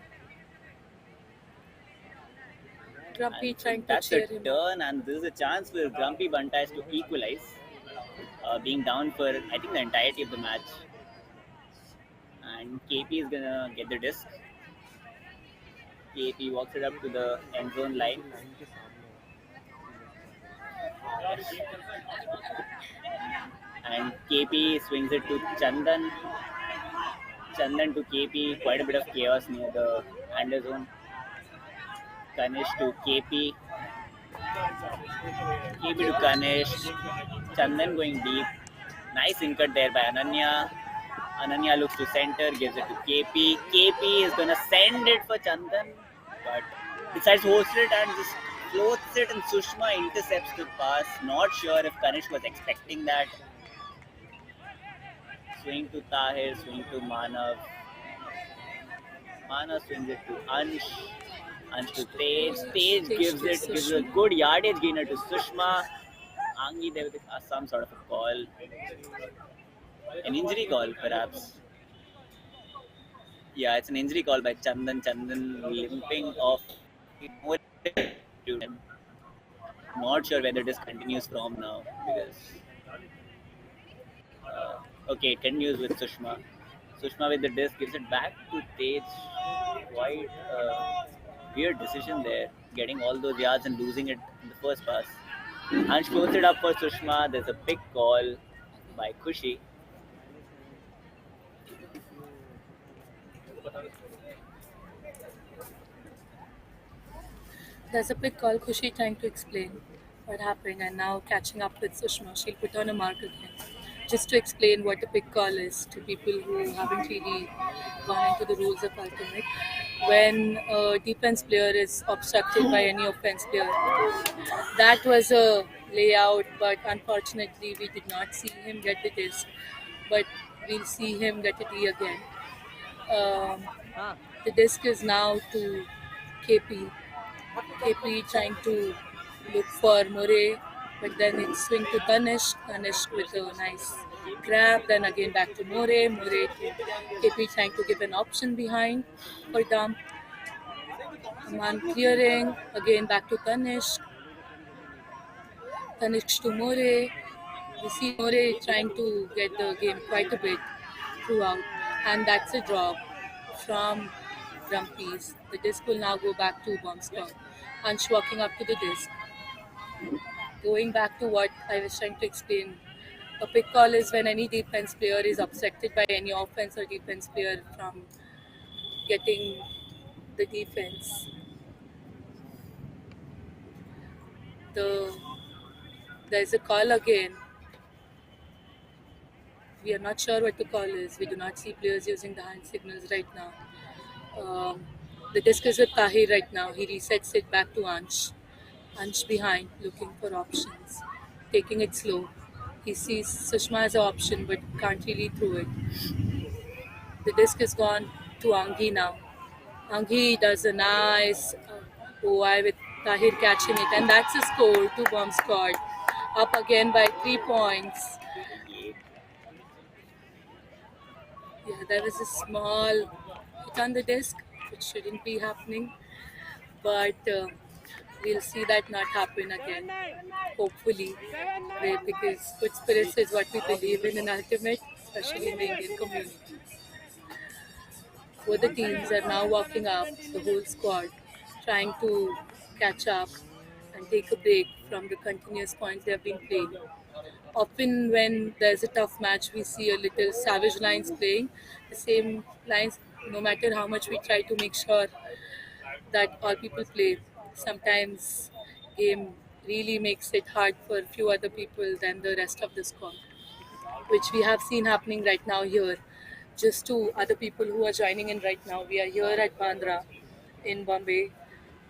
Grumpy And trying to that's cheer a him up. turn, and this is a chance for Grumpy Bantais to equalize, being down for I think the entirety of the match. And KP is gonna get the disc. KP walks it up to the end zone line. And KP swings it to Chandan. Chandan to KP. Quite a bit of chaos near the under zone. Kanish to KP. KP to Kanish. Chandan going deep. Nice incut there by Ananya. Ananya looks to center, gives it to KP. KP is gonna send it for Chandan, but decides to host it and just floats it, and Sushma intercepts the pass. Not sure if Kanish was expecting that. Swing to Tahir, swing to Manav. Manav swings it to Ansh. Ansh to Tej. Tej gives a good yardage gainer to Sushma. Angi there with some sort of a call. An injury call, perhaps. Yeah, it's an injury call by Chandan. Chandan limping off. Not sure whether this continues from now because. Okay, it continues with Sushma. Sushma with the disc gives it back to Tej. Quite a weird decision there, getting all those yards and losing it in the first pass. Ansh floats it up for Sushma. There's a big call by Khushi. There's a big call. Khushi trying to explain what happened, and now catching up with Sushma. She'll put on a mark again, just to explain what a big call is to people who haven't really gone into the rules of Ultimate. When a defense player is obstructed by any offense player, that was a layout, but unfortunately we did not see him get the disc. But we'll see him get a D again. The disc is now to KP. KP trying to look for More, but then it swing to Tanishk. Tanishk with a nice grab, then again back to More. More to KP trying to give an option behind for dump. Aman clearing, again back to Tanishk. Tanishk to More. We see More trying to get the game quite a bit throughout, and that's a drop from Grumpies. The disc will now go back to bomb squad. Ansh walking up to the disc. Going back to what I was trying to explain, a pick call is when any defense player is obstructed by any offense or defense player from getting the defense. There's a call again. We are not sure what the call is. We do not see players using the hand signals right now. Um, the disc is with Tahir right now. He resets it back to Ansh. Ansh behind, looking for options, taking it slow. He sees Sushma as an option but can't really throw it. The disc is gone to Anghi now. Anghi does a nice OI with Tahir catching it, and that's a score. 2 bombs scored. Up again by 3 points. Yeah, there was a small hit on the disc, which shouldn't be happening, but we'll see that not happen again, hopefully, because good spirits is what we believe in Ultimate, especially in the Indian community. Both the teams are now walking up, the whole squad, trying to catch up and take a break from the continuous points they have been playing. Often, when there's a tough match, we see a little savage lines playing. The same lines, no matter how much we try to make sure that all people play, sometimes game really makes it hard for a few other people than the rest of the squad, which we have seen happening right now here. Just to other people who are joining in right now, we are here at Bandra in Bombay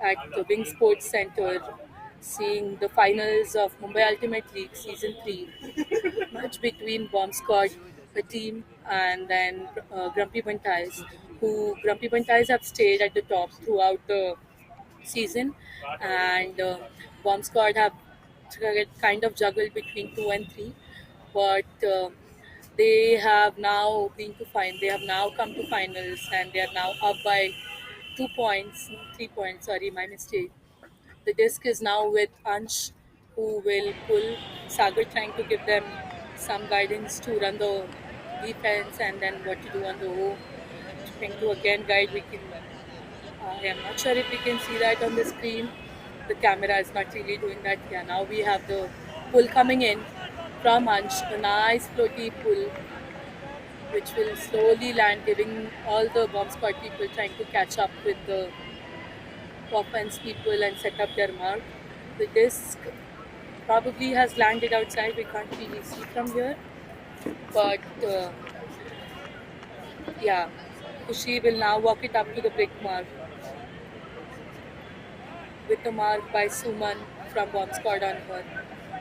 at the Wing Sports Center seeing the finals of Mumbai Ultimate League Season 3 match between Bomb Squad, a team, and then Grumpy Bantais, who Grumpy Bantais have stayed at the top throughout the season, and Bomb Squad have kind of juggled between 2 and 3, but they have now been to They have now come to finals, and they are now up by 2 points, 3 points. Sorry, my mistake. The disc is now with Ansh, who will pull. Sagar trying to give them some guidance to run the defense and then what to do on the O. Trying to again guide. I am not sure if we can see that on the screen. The camera is not really doing that. Yeah, now we have the pull coming in from Ansh. A nice floaty pull, which will slowly land, giving all the bomb squad people trying to catch up with the offense people and set up their mark. The disc probably has landed outside. We can't really see from here, but yeah, Kushi will now walk it up to the brick mark with the mark by Suman from bomb squad on her.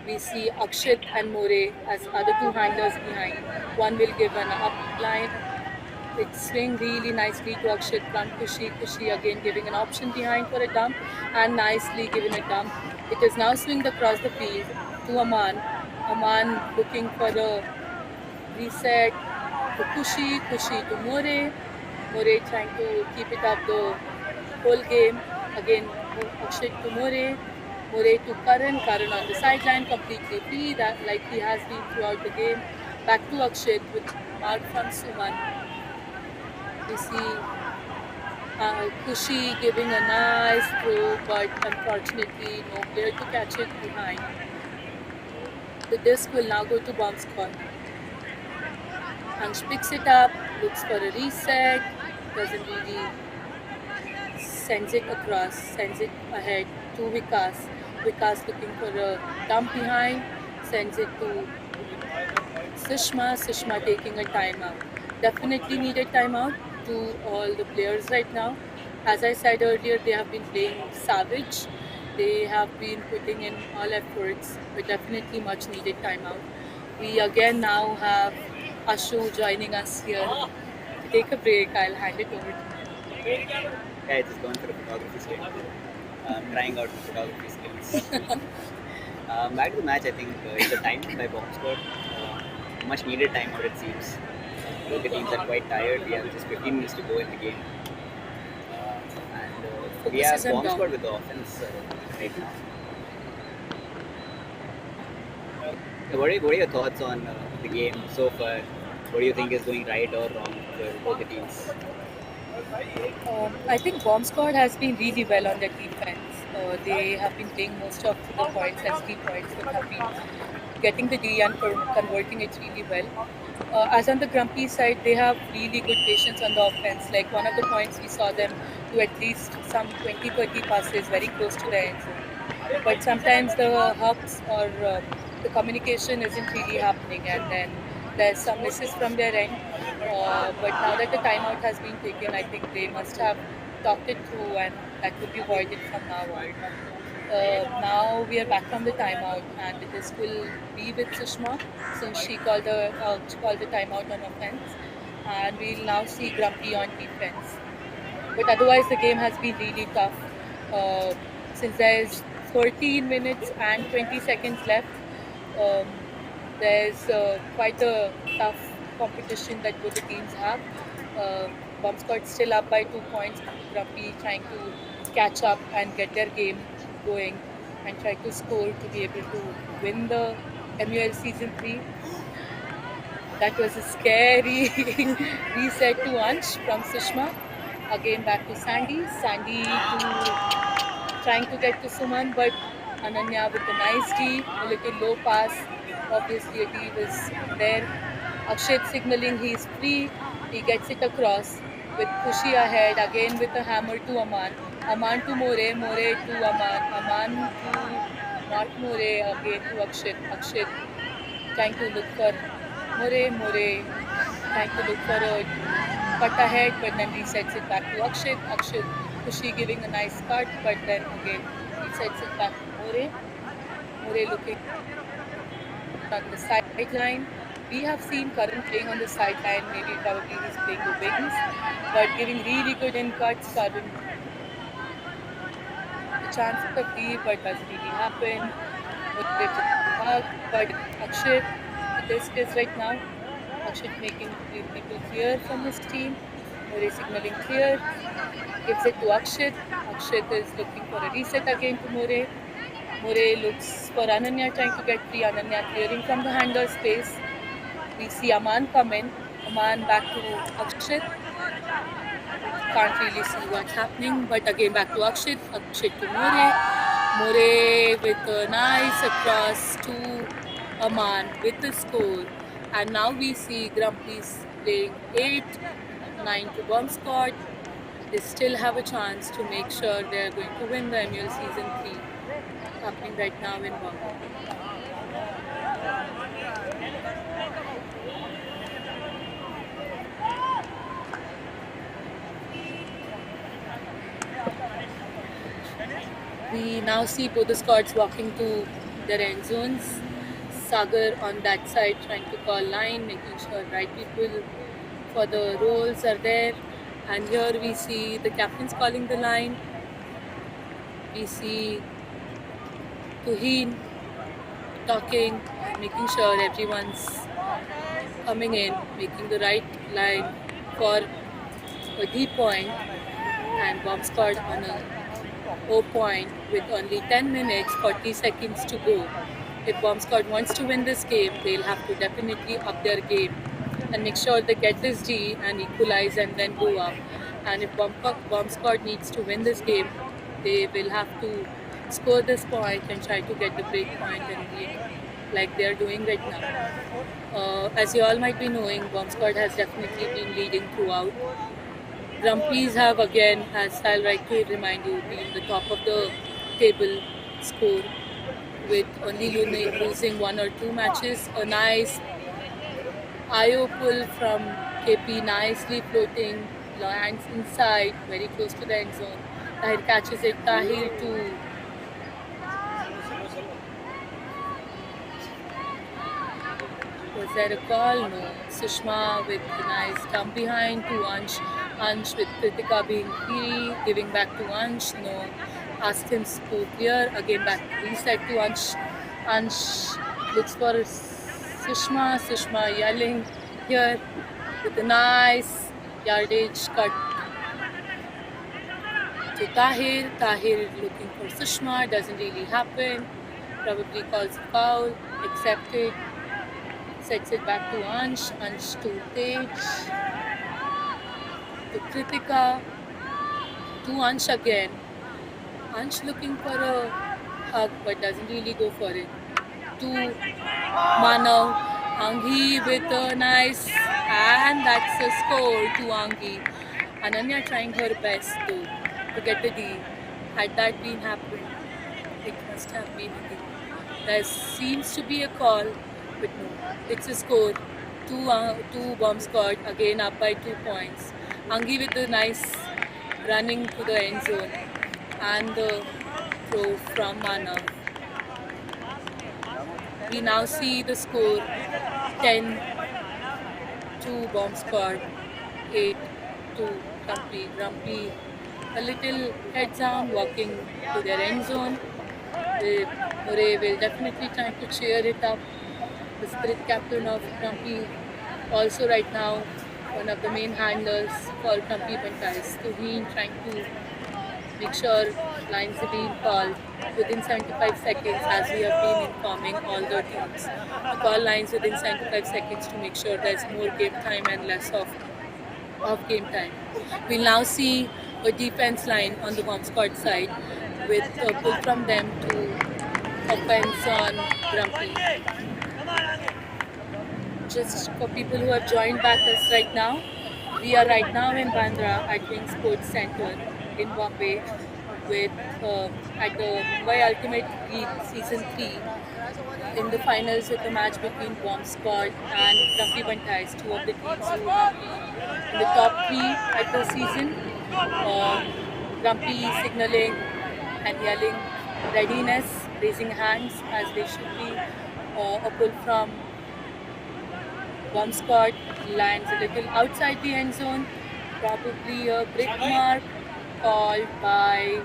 We see Akshit and More as other two handlers behind. One will give an up line. It's swing really nicely to Akshit from Kushi. Kushi again giving an option behind for a dump and nicely giving a dump. It is now swinged across the field to Aman. Aman looking for a reset to Kushi. Kushi to More. More trying to keep it up the whole game. Again, Akshit to More. More to Karan. Karan on the sideline, completely free, that like he has been throughout the game. Back to Akshit with mark from Suman. We see Kushi giving a nice throw, but unfortunately no player to catch it behind. The disc will now go to bomb squad. Ansh picks it up, looks for a reset, doesn't really, sends it across, sends it ahead to Vikas. Vikas looking for a dump behind, sends it to Sushma. Sushma taking a timeout. Definitely needed timeout to all the players right now. As I said earlier, they have been playing savage. They have been putting in all efforts, but definitely much needed timeout. We again now have Ashu joining us here. To take a break, I'll hand it over to him. Yeah, I just gone for a photography skill. Trying out my photography skills. Back to the match, I think it's a time by bomb squad. Much needed timeout, it seems. Both the teams are quite tired. We have just 15 minutes to go in the game. And we have bomb squad with the offense right now. What are your thoughts on the game so far? What do you think is going right or wrong for both the teams? I think Bomb Squad has been really well on their defense. They have been playing most of the points as 3 points, but have been getting the D and converting it really well. As on the Grumpy side, they have really good patience on the offense. Like one of the points, we saw them do at least some 20-30 passes very close to the end zone. But sometimes the hubs or the communication isn't really happening, and then there's some misses from their end. But now that the timeout has been taken, I think they must have talked it through, and that will be voided from now on. Now we are back from the timeout, and this will be with Sushma since she called the timeout on offense, and we'll now see Grumpy on defense. But otherwise, the game has been really tough since there's 13 minutes and 20 seconds left. There's quite a tough competition that both the teams have. Bomb Squad still up by 2 points. Grumpy trying to catch up and get their game going and try to score to be able to win the MUL Season 3. That was a scary reset to Ansh from Sushma. Again back to Sandy. Sandy trying to get to Suman, but Ananya with a nice D, a little low pass. Obviously, a D was there. Akshit signaling he's free. He gets it across with Kushi ahead. Again with a hammer to Aman. Aman to More. More to Aman. Aman to not More. Again to Akshit. Akshit trying to look for More. More trying to look for a cut ahead, but then resets it back to Akshit. Akshit Kushi giving a nice cut, but then again resets it back to More. More looking on the sideline. We have seen Karan playing on the sideline, maybe probably he's playing the wings, but giving really good in cuts. Karan, the chance of the free, but doesn't really happen. But Akshit, the risk is right now. Akshit making people clear from his team. More signaling clear. Gives it to Akshit. Akshit is looking for a reset again to More. More looks for Ananya trying to get free. Ananya clearing from the handler space. We see Aman come in. Aman back to Akshit. Can't really see what's happening, but again back to Akshit. Akshit to More. More with a nice across to Aman with the score. And now we see Grumpy's playing 8-9 to Bomb Squad. They still have a chance to make sure they're going to win the MUL Season 3, happening right now in Mumbai. We now see both the squads walking to their end zones. Sagar on that side trying to call line, making sure right people for the roles are there. And here we see the captains calling the line. We see Tuhin talking, making sure everyone's coming in, making the right line for a D point, and Bomb Squad on a O point with only 10 minutes, 40 seconds to go. If Bomb Squad wants to win this game, they'll have to definitely up their game and make sure they get this D and equalize and then go up. And if Bomb Squad needs to win this game, they will have to score this point and try to get the break point and lead like they're doing right now. As you all might be knowing, Bomb Squad has definitely been leading throughout. Grumpies have again, as I'll like to remind you, been the top of the table score with only losing 1 or 2 matches. A nice IO pull from KP, nicely floating, lands inside, very close to the end zone. Tahir catches it. Tahir to was there a call? No. Sushma with a nice dump behind to Ansh. Ansh with Kritika being free, giving back to Ansh. No. Asked him to clear. Again back reset to Ansh. Ansh looks for Sushma. Sushma yelling here with a nice yardage cut to Tahir. Tahir looking for Sushma. Doesn't really happen. Probably calls a foul. Accepted. Sets it back to Ansh. Ansh to Tej. to Kritika, to Ansh again. Ansh looking for a hug but doesn't really go for it. To Manav, Anghi with a nice, and that's a score to Anghi. Ananya trying her best to get the D. Had that been happened, it must have been a D. There seems to be a call, but no, it's a score. Two bomb scored, again up by 2 points. Angi with a nice running to the end zone, and the throw from Manav. We now see the score 10 to bomb squad, 8 to Grumpy. Grumpy a little heads down, walking to their end zone. Murray will definitely try to cheer it up. The spirit captain of Grumpy, also right now one of the main handlers for Grumpy BANTAIS. So he trying to make sure lines are being called within 75 seconds, as we have been informing all the teams to call lines within 75 seconds to make sure there's more game time and less of game time. We'll now see a defense line on the bomb squad side with a pull from them to offense on Grumpy. Just for people who have joined back us right now, we are right now in Bandra at Wing Sports Center in Bombay with at the Mumbai Ultimate League Season 3 in the finals with the match between Bomb Squad and Grumpy BANTAIS, two of the teams who have been in the top 3 at the season. Grumpy signaling and yelling readiness, raising hands as they should be. A pull from Bomb Squad lands a little outside the end zone, probably a brick mark called by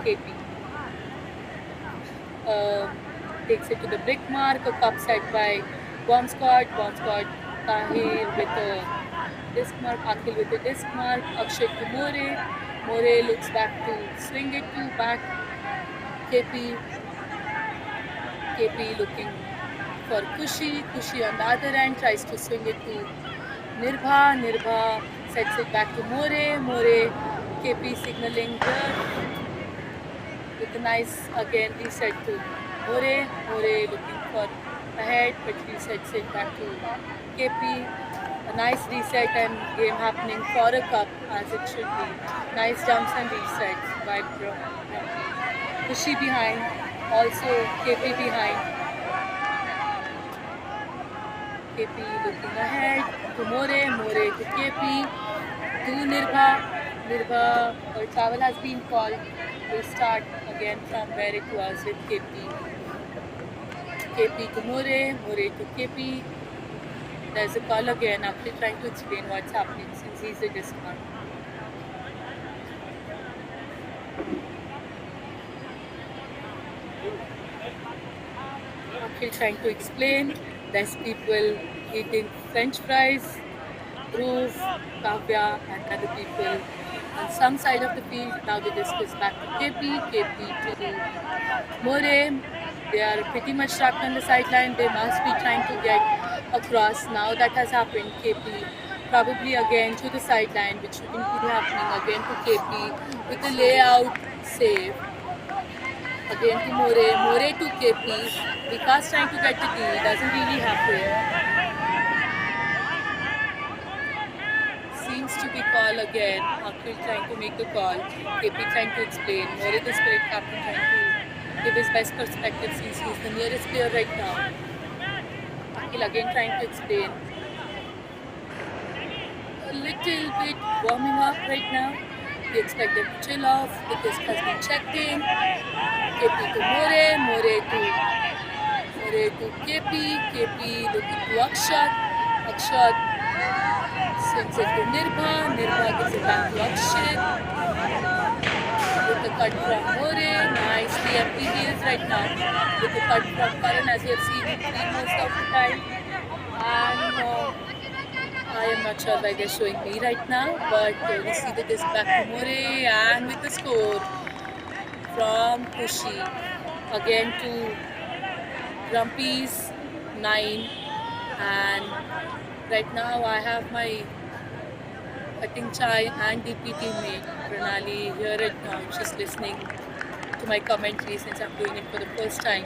KP. Takes it to the brick mark, a cup set by Bomb Squad. Tahir with a disc mark, Akhil with a disc mark, Akshay to More. More looks back to swing it to back KP. KP looking for Kushi. Kushi on the other end tries to swing it to Nirbha. Nirbha sets it back to More. More, KP signaling here with a nice again reset to More. More looking for ahead but resets it back to KP. A nice reset and game happening for a cup as it should be. Nice jumps and resets by Grumpy. Kushi behind, also KP behind. KP looking ahead to More to KP, to Nirbha, or travel has been called. We'll start again from where it was with KP. KP to More to KP. There's a call again after trying to explain what's happening since he's a discount. After trying to explain, there's people eating French fries, Dhruv, Kavya, and other people on some side of the field. Now the disc is back to KP to More. They are pretty much trapped on the sideline. They must be trying to get across. Now that has happened. KP probably again to the sideline, which shouldn't be happening. Again to KP with a layout save. Again to More to KP. Vikas trying to get the D, doesn't really happen. Seems to be call again. Akhil trying to make the call. KP trying to explain. More the spirit captain trying to give his best perspective since he's the nearest player right now. Akhil again trying to explain. A little bit warming up right now. We expect them to chill off. The disc has been checked in. KP to More to KP looking to Akshat sends it to Nirbha gives it back to Akshat with the cut from More. Nicely empty heels right now with the cut from Karan, as you have seen him clean most of the time. And I am not sure why they're showing me right now, but we see the disc back to More and with the score from Kushi again to Grumpy's 9 and Right now, I have my cutting chai and DP teammate Pranali here right now. She's listening to my commentary since I'm doing it for the first time.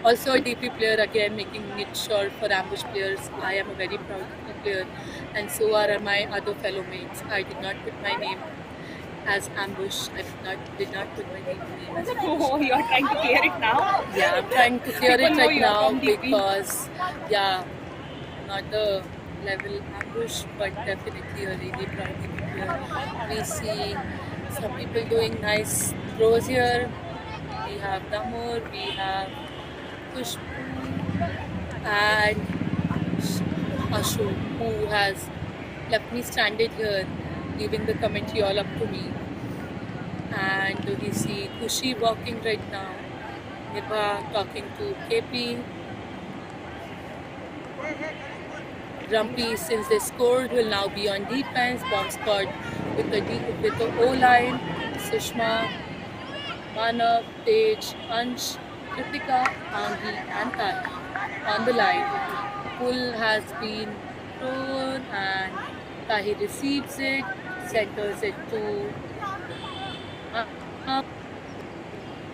Also, a DP player again, making it short for ambush players. I am a very proud DP player, and so are my other fellow mates. I did not put my name as ambush. I did not put my name as ambush. Oh, you're trying to clear it now? Yeah, I'm trying to clear People it know right you're now from DP. because, yeah, not the level ambush, but definitely a really proud DP player. We see some people doing nice throws here. We have Damur, we have Kushbu, and Ashu, who has left me stranded here, leaving the commentary all up to me. And we see Kushi walking right now, Nibha talking to KP, Grumpy, since they scored, will now be on defense. Bomb squad with the O line, Sushma, Manav, Tej, Ansh, Kritika, Angi, and Tahi on the line. Pull has been thrown and Tahi receives it, centers it to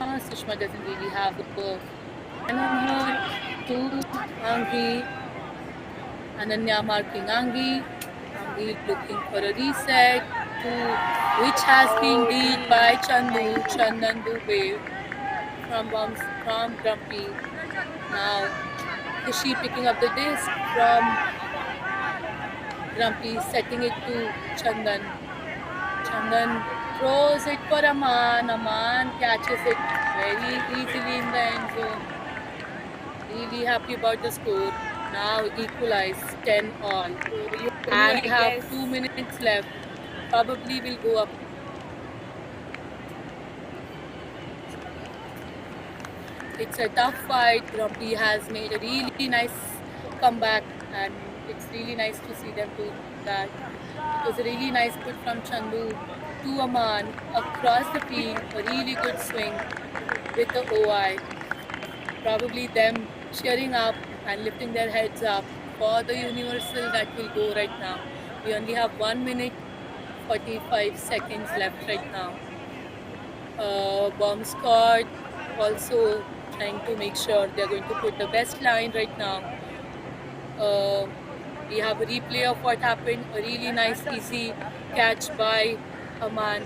Sushma doesn't really have the man on her. To Angi, Ananya marking Angi. Angi looking for a reset. To which has been dealt by Chandan Dubey from Grumpy. Now Kushi picking up the disc from Grumpy, setting it to Chandan. Chandan throws it for Aman. Aman catches it very easily in the end zone. Really happy about the score. Now equalize 10 all. And we have 2 minutes left. Probably will go up. It's a tough fight. Grumpy has made a really nice comeback, and it's really nice to see them do that. It was a really nice put from Chandu to Aman across the field. A really good swing with the OI. Probably them cheering up and lifting their heads up for the universal that will go right now. We only have 1 minute 45 seconds left right now. Bomb squad also trying to make sure they're going to put the best line right now. We have a replay of what happened. A really nice easy catch by Aman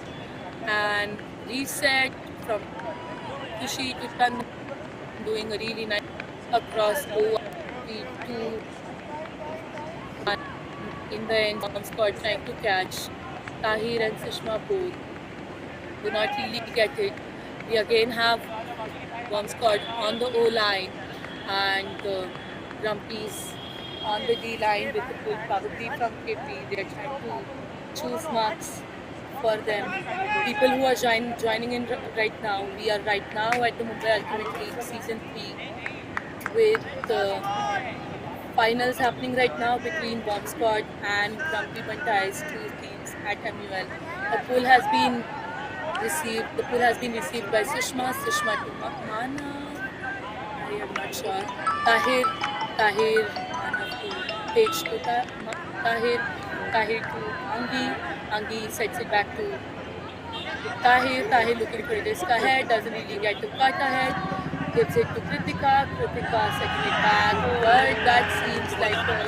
and reset from Kushi to Tan, doing a really nice across over to in the end. Bomb squad trying to catch Tahir and Sushma both do not really get it. We again have Bomb squad on the O line and Grumpy's on the D line with the pull, probably from KP. They're trying to choose marks for them. People who are joining in right now, we are right now at the Mumbai Ultimate League Season 3 with the finals happening right now between Bomb Squad and Grumpy BANTAIS, two teams at MUL. The pool has been received by Sushma to Mana. I am not sure. Tahir, Mana to Page to Tahir to Angi sets it back to Tahir looking for this ahead, doesn't really get to cut ahead, gives it to Kritika setting it back, but that seems like a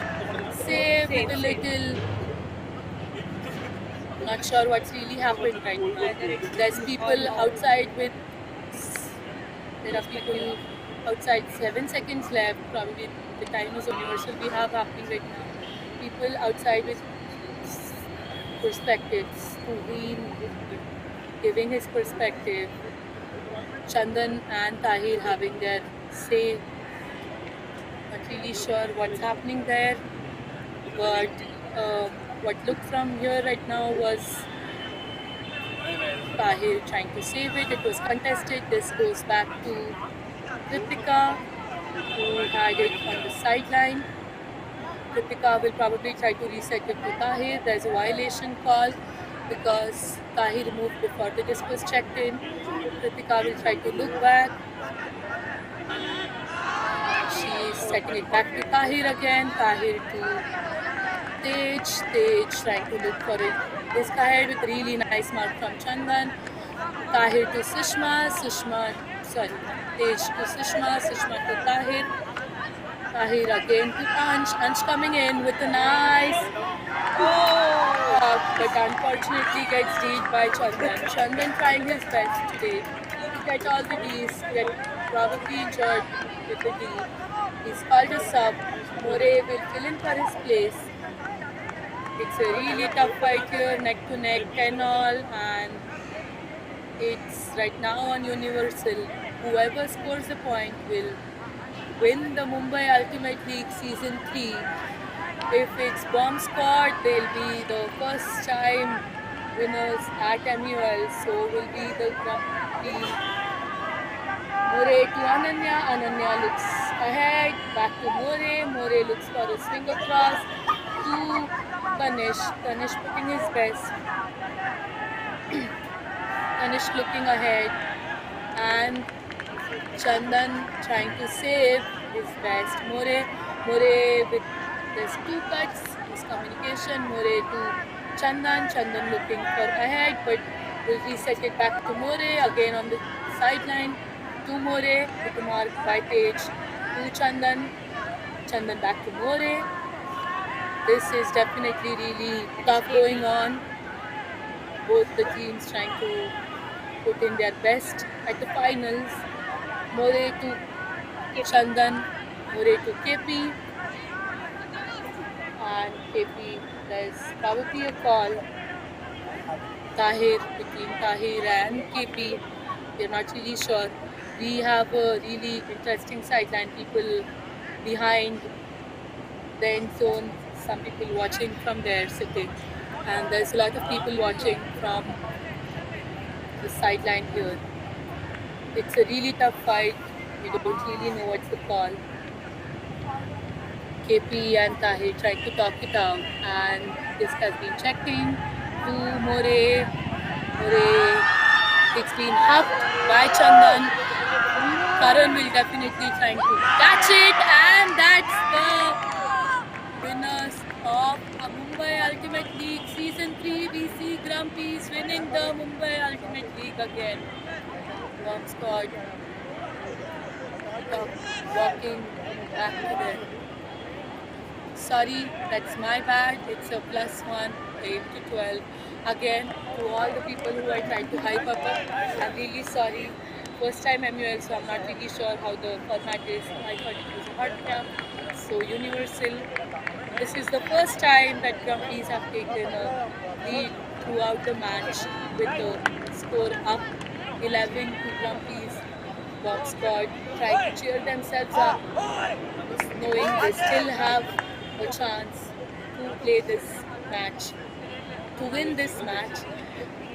save with a little, not sure what's really happened right now. There are people outside, 7 seconds left, probably the time is universal we have happening right now. People outside with perspectives, Tuhin giving his perspective, Chandan and Tahir having their say. Not really sure what's happening there, but what looked from here right now was Tahir trying to save it. It was contested. This goes back to Kritika, who had it on the sideline. Kritika will probably try to reset it to Tahir. There's a violation call because Tahir moved before the disc was checked in. Kritika will try to look back. She is setting it back to Tahir again. Tahir to Tej trying to look for it. This ahead with really nice mark from Chandan. Tahir to Sushma, Tej to Sushma to Tahir. Tahir again to Ansh coming in with a nice but unfortunately gets beat by Chandan. Chandan trying his best today to get all the Ds, get probably injured with the D. He's called a sub. More will fill in for his place. It's a really tough fight here, neck to neck, 10 all, and it's right now on Universal. Whoever scores the point will win the Mumbai Ultimate League Season 3. If it's Bomb Squad, they'll be the first time winners at MUL, so will be the More to Ananya. Ananya looks ahead, back to More. More looks for a swing across to Tanish. Tanish putting his best. Tanish looking ahead, and Chandan trying to save his best. More with there's two cuts, miscommunication. More to Chandan. Chandan looking for ahead, but will reset it back to More again on the sideline. To More with the mark by Tej. To Chandan. Chandan back to More. This is definitely really tough going on. Both the teams trying to put in their best at the finals. More to Chandan, More to KP, and KP, there's probably a call. Tahir, between Tahir and KP, we're not really sure. We have a really interesting sideline, people behind the end zone, some people watching from there sitting, and there's a lot of people watching from the sideline here. It's a really tough fight. We don't really know what's the call. KP and Tahir trying to talk it out, and this has been checked in to More. More, it's been huffed by Chandan. Karan will definitely try to catch it, and that's the winners of the Mumbai Ultimate League Season 3. We see Grumpy's winning the Mumbai Ultimate League again. Bomb Squad walking back to there. Sorry, that's my bad. It's a +1, 8 to 12. Again, to all the people who are trying to hype up, I'm really sorry. First time MUL, so I'm not really sure how the format is. I thought it was a hot camp. So Universal, this is the first time that Grumpies have taken a lead throughout the match with the score up 11 to Grumpies. Bomb Squad trying to cheer themselves up, knowing they still have a chance to play this match, to win this match.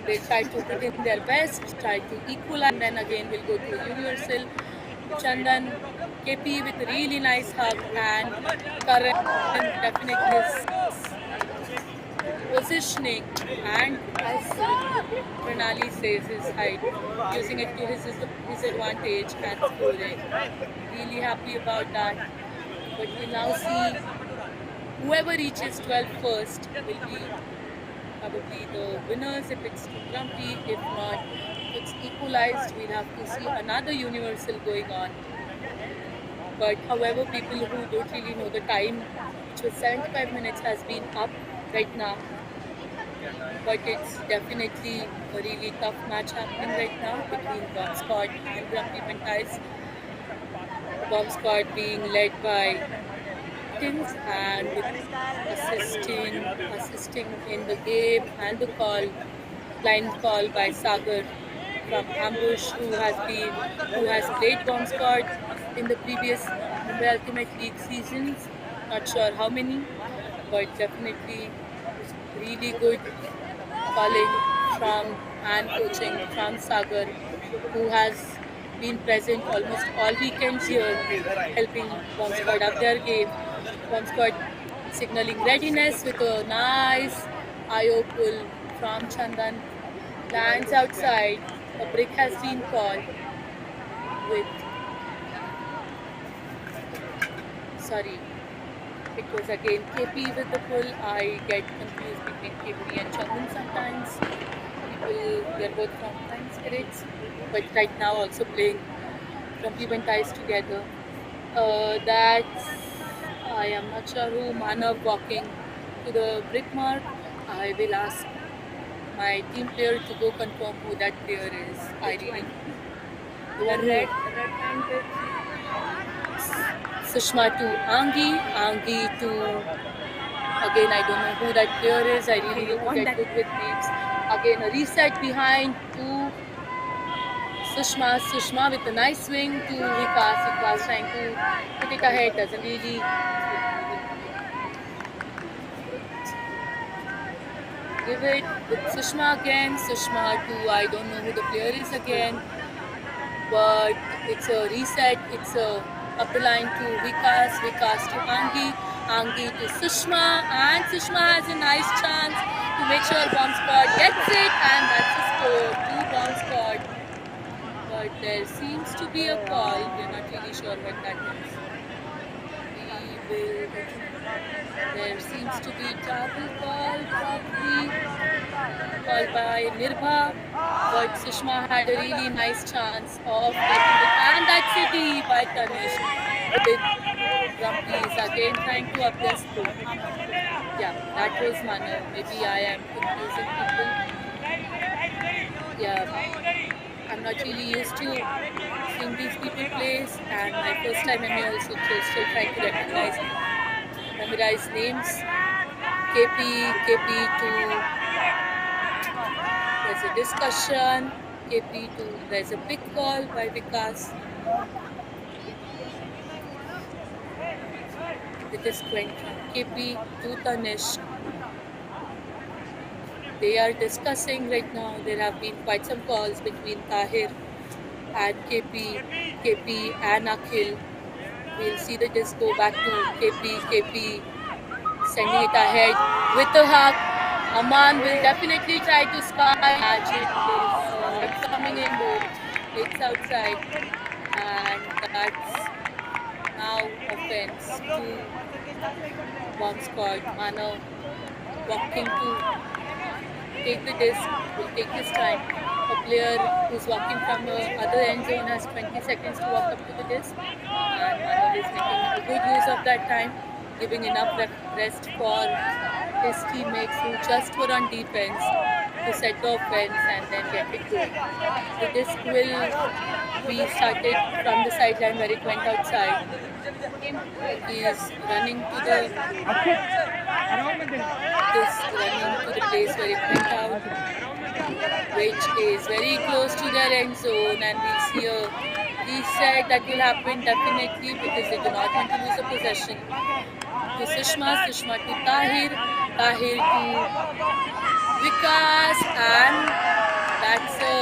They try to put in their best, try to equalize, and then again we'll go to Universal. Chandan, KP with a really nice hug, and Karan definitely his positioning, and as Pranali says, his height, using it to his advantage and scoring. Really happy about that. But we'll now see whoever reaches 12 first will be probably the winners if it's too grumpy. If not, if it's equalized, we'll have to see another Universal going on. But however, people who don't really know the time, which was 75 minutes, has been up right now. But it's definitely a really tough match happening right now between Bomb Squad and Grumpy BANTAIS. Bomb Squad being led by Tins and with assisting in the game and the blind call by Sagar from Ambush, who has played Bomb Squad in the previous Mumbai Ultimate League seasons. Not sure how many, but definitely really good calling from and coaching from Sagar, who has been present almost all weekends here, helping Bomb Squad up their game. Bomb Squad signaling readiness with a nice IO pull from Chandan. Lands outside. A brick has been called it was again KP with the pull. I get confused between KP and Chandan sometimes. They're both from Time Spirits, but right now also playing from BANTAIS together. That's I am not sure who. Manav walking to the brick mark. I will ask my team player to go confirm who that player is. I really the one Red who hand with Sushma to Angi to again I don't know who that player is. I really need to get good with names. Again a reset behind to Sushma with a nice swing to Vikas trying to put it ahead, doesn't really give it with Sushma again. Sushma to I don't know who the player is again, but it's a reset. It's a up the line to Vikas to Angi to Sushma, and Sushma has a nice chance to make sure bomb squad gets it, and that's a score. 2 bomb squad. But there seems to be a call. We're not really sure what that is. There seems to be travel call, probably called by Nirbha, but Sushma had a really nice chance of getting it, and that's a D by Tanish with Rumpies again trying to up their score. Yeah, that was Manav. Maybe I am confusing people. Yeah, I'm not really used to seeing these people plays, and my first time MUL, so still trying to memorize names. KP to there's a discussion. KP to there's a big call by Vikas. It is 20. KP to Tanish. They are discussing right now. There have been quite some calls between Tahir and KP and Akhil. We'll see the disc go back to KP sending it ahead with a hug. Aman will definitely try to sky match it. It's coming in low. It's outside. And that's now offense to bomb squad. Manav walking to take the disc, will take his time. A player who's walking from the other end zone has 20 seconds to walk up to the disc, and Manav is making a good use of that time, giving enough rest for his teammates who just were on defense to set the offense and then get it going. The disc will be started from the sideline where it went outside. He is running to the place where it went out, which is very close to their end zone, and we see a reset that will happen definitely because they do not want to lose a possession. To Sushma to Tahir to Vikas, and that's a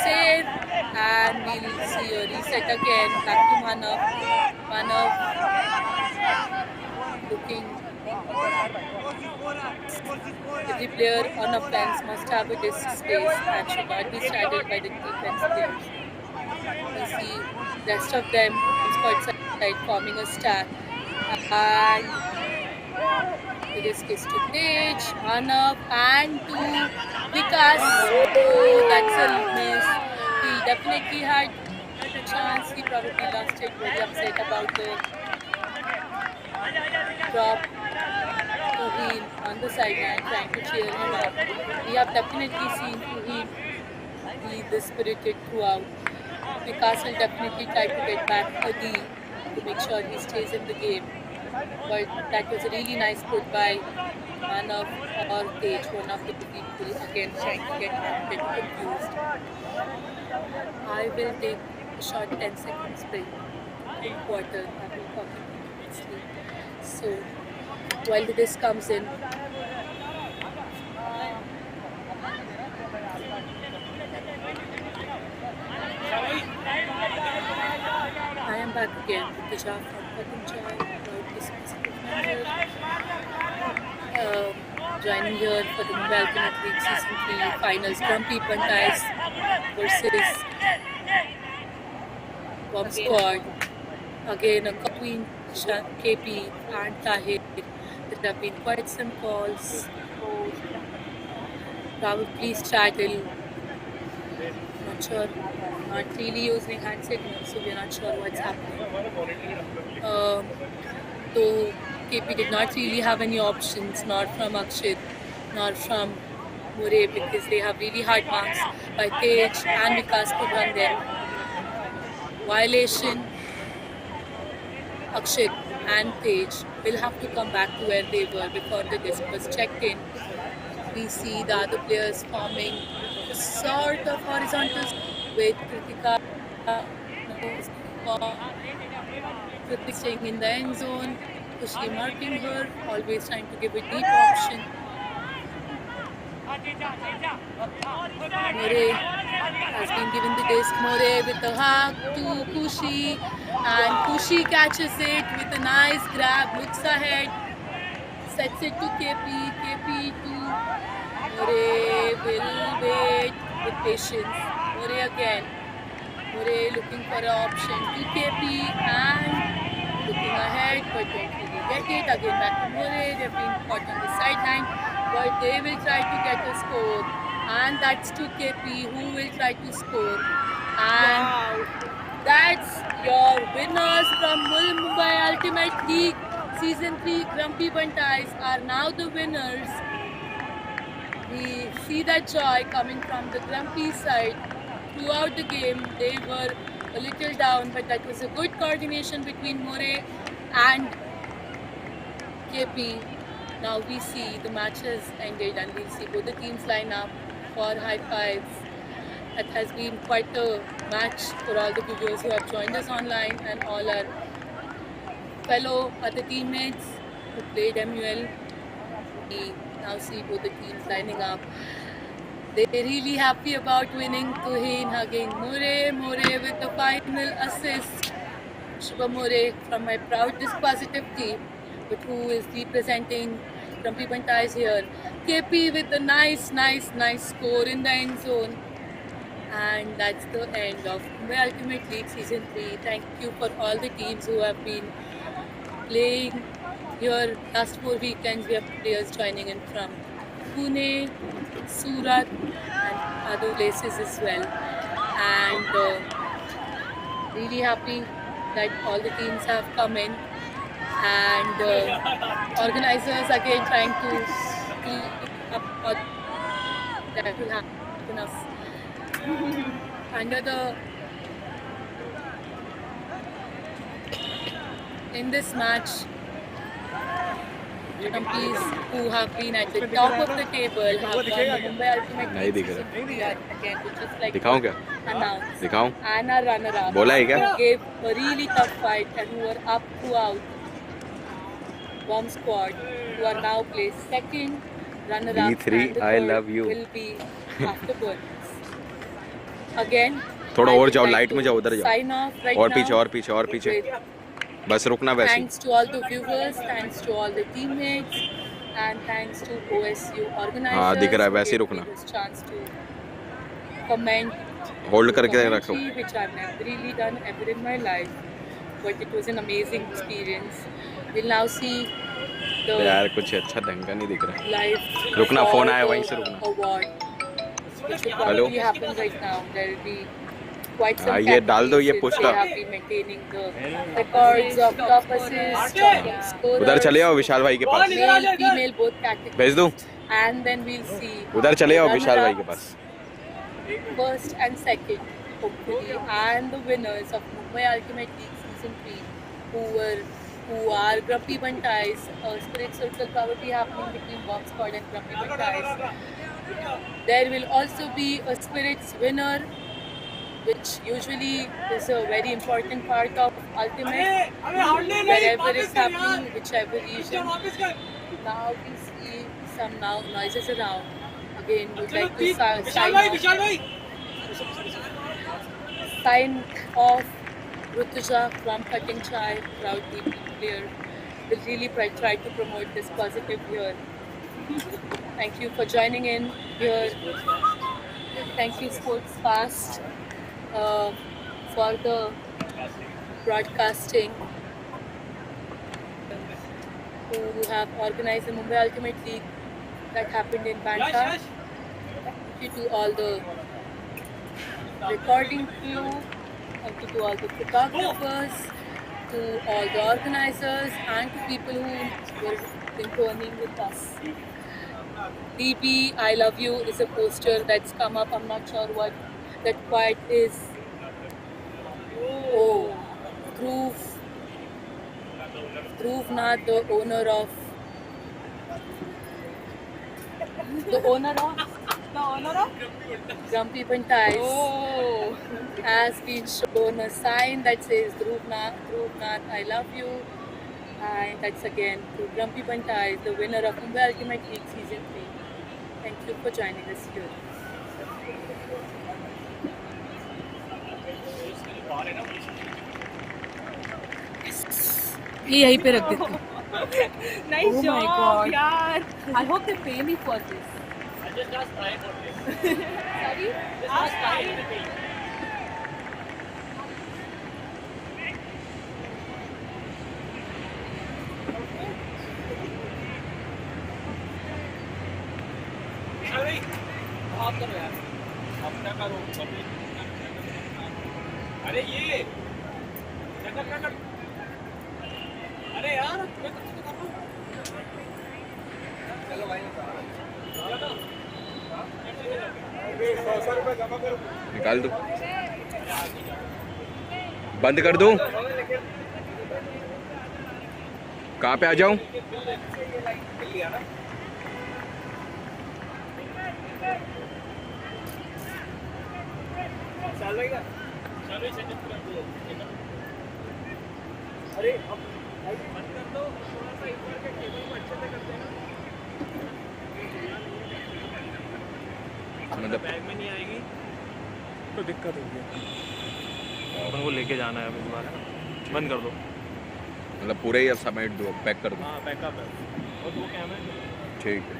save, and we'll see a reset again back to Manav looking. Every player on offense must have a disc space and should not be shadowed by the defense players. We see rest of them on squad side forming a stack, and the disc is to Tej, Manav, and to Vikas. Oh, that's a miss. He definitely had a chance. He probably lost it. Very upset about the drop. Tuheen on the sideline trying to cheer him up. We have definitely seen Tuheen be this spirited throughout. Vikas will definitely try to get back a D to make sure he stays in the game. But that was a really nice put by Manav or Tej, one of the people, again trying to get a bit confused. I will take a short 10 seconds break in quarter. I've been talking continuously. So while the disc comes in, I am back again with Teja from Cotton Chai, proud discussing joining here for the Mumbai Ultimate League Season 3 Finals. Grumpy BANTAIS versus Bomb Squad. Again, a between KP and Tahir. There have been quite some calls. Probably straddle. Not sure. Not really using hand signals, so we're not sure what's happening. So KP did not really have any options, not from Akshit, nor from Murray, because they have really hard marks by Tej and Vikas could run there. Violation. Akshit and Tej will have to come back to where they were before the disc was checked in. We see the other players forming a sort of horizontal with Kritika staying in the end zone, Kushi marking her, always trying to give a deep option. Murray has been given the disc. Murray with the hack to Kushi, and Kushi catches it with a nice grab, looks ahead, sets it to KP. KP to Murray will wait with patience. Murray again. Murray looking for an option to KP and looking ahead, but don't really get it. Again back to Murray. They've been caught on the sideline, but they will try to get a score. And that's to KP, who will try to score. And that's your winners from Mumbai Ultimate League Season 3. Grumpy Bantais are now the winners. We see that joy coming from the Grumpy side. Throughout the game, they were a little down, but that was a good coordination between Murray and KP. Now we see the match has ended and we'll see both the teams line up for high fives. It has been quite a match for all the viewers who have joined us online and all our fellow other teammates who played MUL. We now see both the teams lining up. They're really happy about winning. Tuhin hugging Murray. Murray with the final assist. Shubham Murray from my proud dispositive team, but who is representing Grumpy Bantais here. KP with the nice score in the end zone. And that's the end of Mumbai Ultimate League Season 3. Thank you for all the teams who have been playing here. Last 4 weekends we have players joining in from Pune, Surat and other places as well. And really happy that all the teams have come in. And organizers again trying to keep up that will happen us under the in this match. Companies who have been at the top of the table have won the Mumbai Ultimate नहीं League दिख Season 3 again, which is like दिखाऊं क्या announced. दिखाऊं And our runner-up बोला है क्या gave a really tough fight and who were up throughout. Bomb Squad, who are now placed second. Runner-up B3 and the I third love you will be afterwards. Again, थोड़ा I और would जाओ like light में to जाओ उधर जाओ sign off right और now पीछे और पीछे और पीछे with बस रुकना वैसे ही thanks to all the viewers, thanks to all the teammates, and thanks to OSU organizers हाँ दिख रहा है who वैसे ही gave me रुकना this chance to comment hold the करके रखो commentary, which I've never really done ever in my life, but it was an amazing experience. We'll now see the यार कुछ अच्छा ढंग का नहीं दिख रहा live रुकना for फोन आया the वहीं से रुकना award, which will hello probably happen right now. There will be quite some ये डाल दो ये categories पुश since का they have been maintaining the records of top assist, scorers, उधर चले आओ विशाल भाई के पास male, female, both भेज दूं categories. And then we'll see उधर चले आओ विशाल भाई के runner-ups, pass first and second, hopefully, and the winners of Mumbai Ultimate League Season 3, who are Grumpy Bantais. A spirit circle probably happening between Bomb Squad and Grumpy Bantais. There will also be a spirits winner, which usually is a very important part of Ultimate, wherever it's happening, whichever region. Now we see some noises around. Again, would like to sign off Rutuja from Cutting Chai, proud team player. Will really try to promote this positive here. Thank you for joining in here. Thank you Sports Fast for the broadcasting. who have organized the Mumbai Ultimate League that happened in Bantai. Thank you to all the recording crew, thank you to all the photographers, to all the organizers, and to people who were interning with us. DB, I love you is a poster that's come up. I'm not sure what that quite is. Oh, Dhruv Nath, the owner of Grumpy Bantais, has been shown a sign that says Dhruv Nath, I love you. And that's again to Grumpy Bantais, the winner of Mumbai Ultimate League Season 3. Thank you for joining us here. ये यहीं पे रख देते हैं. Nice Oh my job, God. yaar. I hope they pay me for this. Sorry? Ask Kyle. अरे ये अरे यार निकाल दो, बंद कर दूं, कहाँ पे आ जाऊं? अरे अब बंद कर दो, थोड़ा सा एक बार के टेबल को अच्छे से कर देना, मतलब बैग में नहीं आएगी तो दिक्कत होगी. अपन को लेके जाना है अब इस बार. बंद कर दो. मतलब पूरे ही अब समेट दो, पैक कर दो. हाँ बैकअप है और दो कैमरे. ठीक है.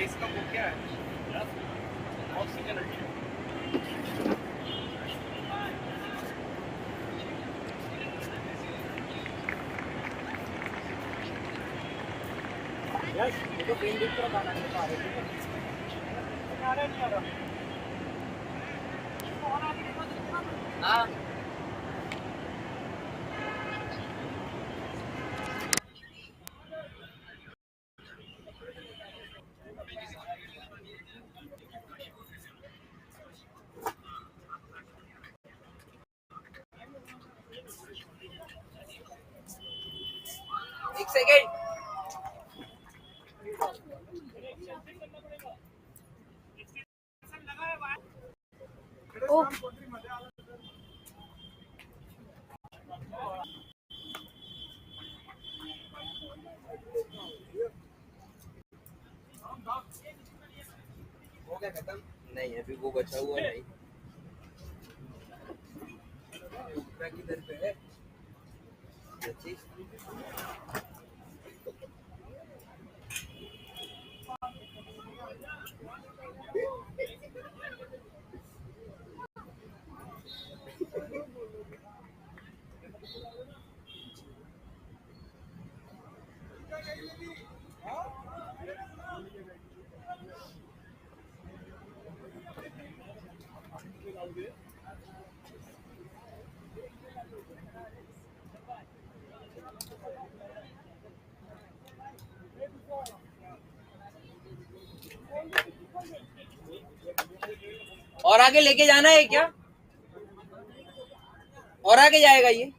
इसका वो क्या है? ऑक्सीजन यस ये तो पेन दिख रहा था ना आ रहा नहीं आ रहा. हाँ एक सेकेंड. हो गया खत्म? नहीं अभी वो बचा हुआ नहीं. दूसरा किधर पे है? ये चीज और आगे लेके जाना है क्या? और आगे जाएगा ये?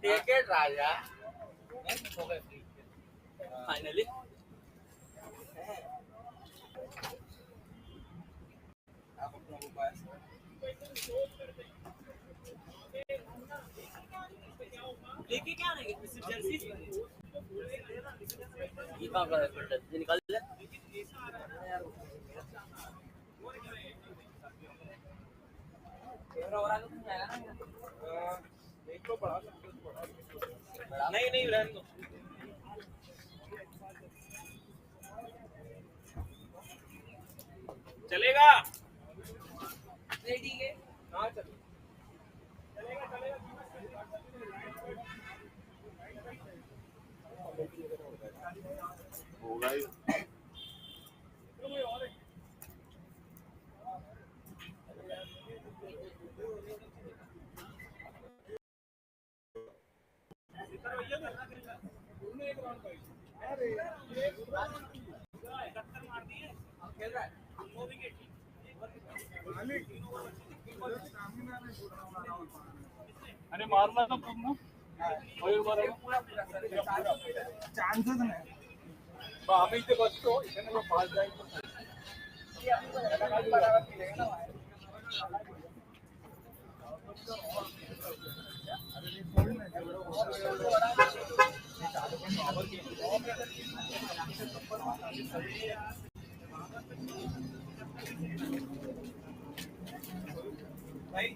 Take it, Raja. Finally. लेके क्या आएंगे? सिर्फ जर्सी ये कहाँ का है? निकाल ले. देख लो बढ़ा सकते हो थोड़ा। नहीं नहीं रहने दो। चलेगा रेडी है हाँ चलो चलेगा चलेगा होगा ही अरे मारना तो तुम ना और मारा चांसेस नाही आम्ही इथे बसतो इथे ना पास जायचं भाई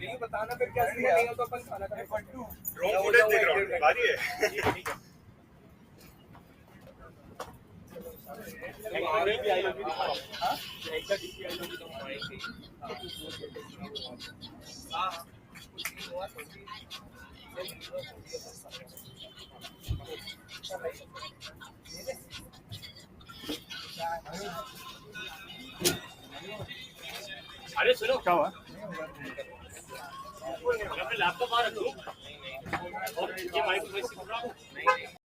नहीं बताना फिर क्या नहीं हो तो अपन खाना खाए ड्रोन फुटेज देख रहा हूं बारी है अरे सुनो क्या हुआ लैपटॉप आ रखो और ये mic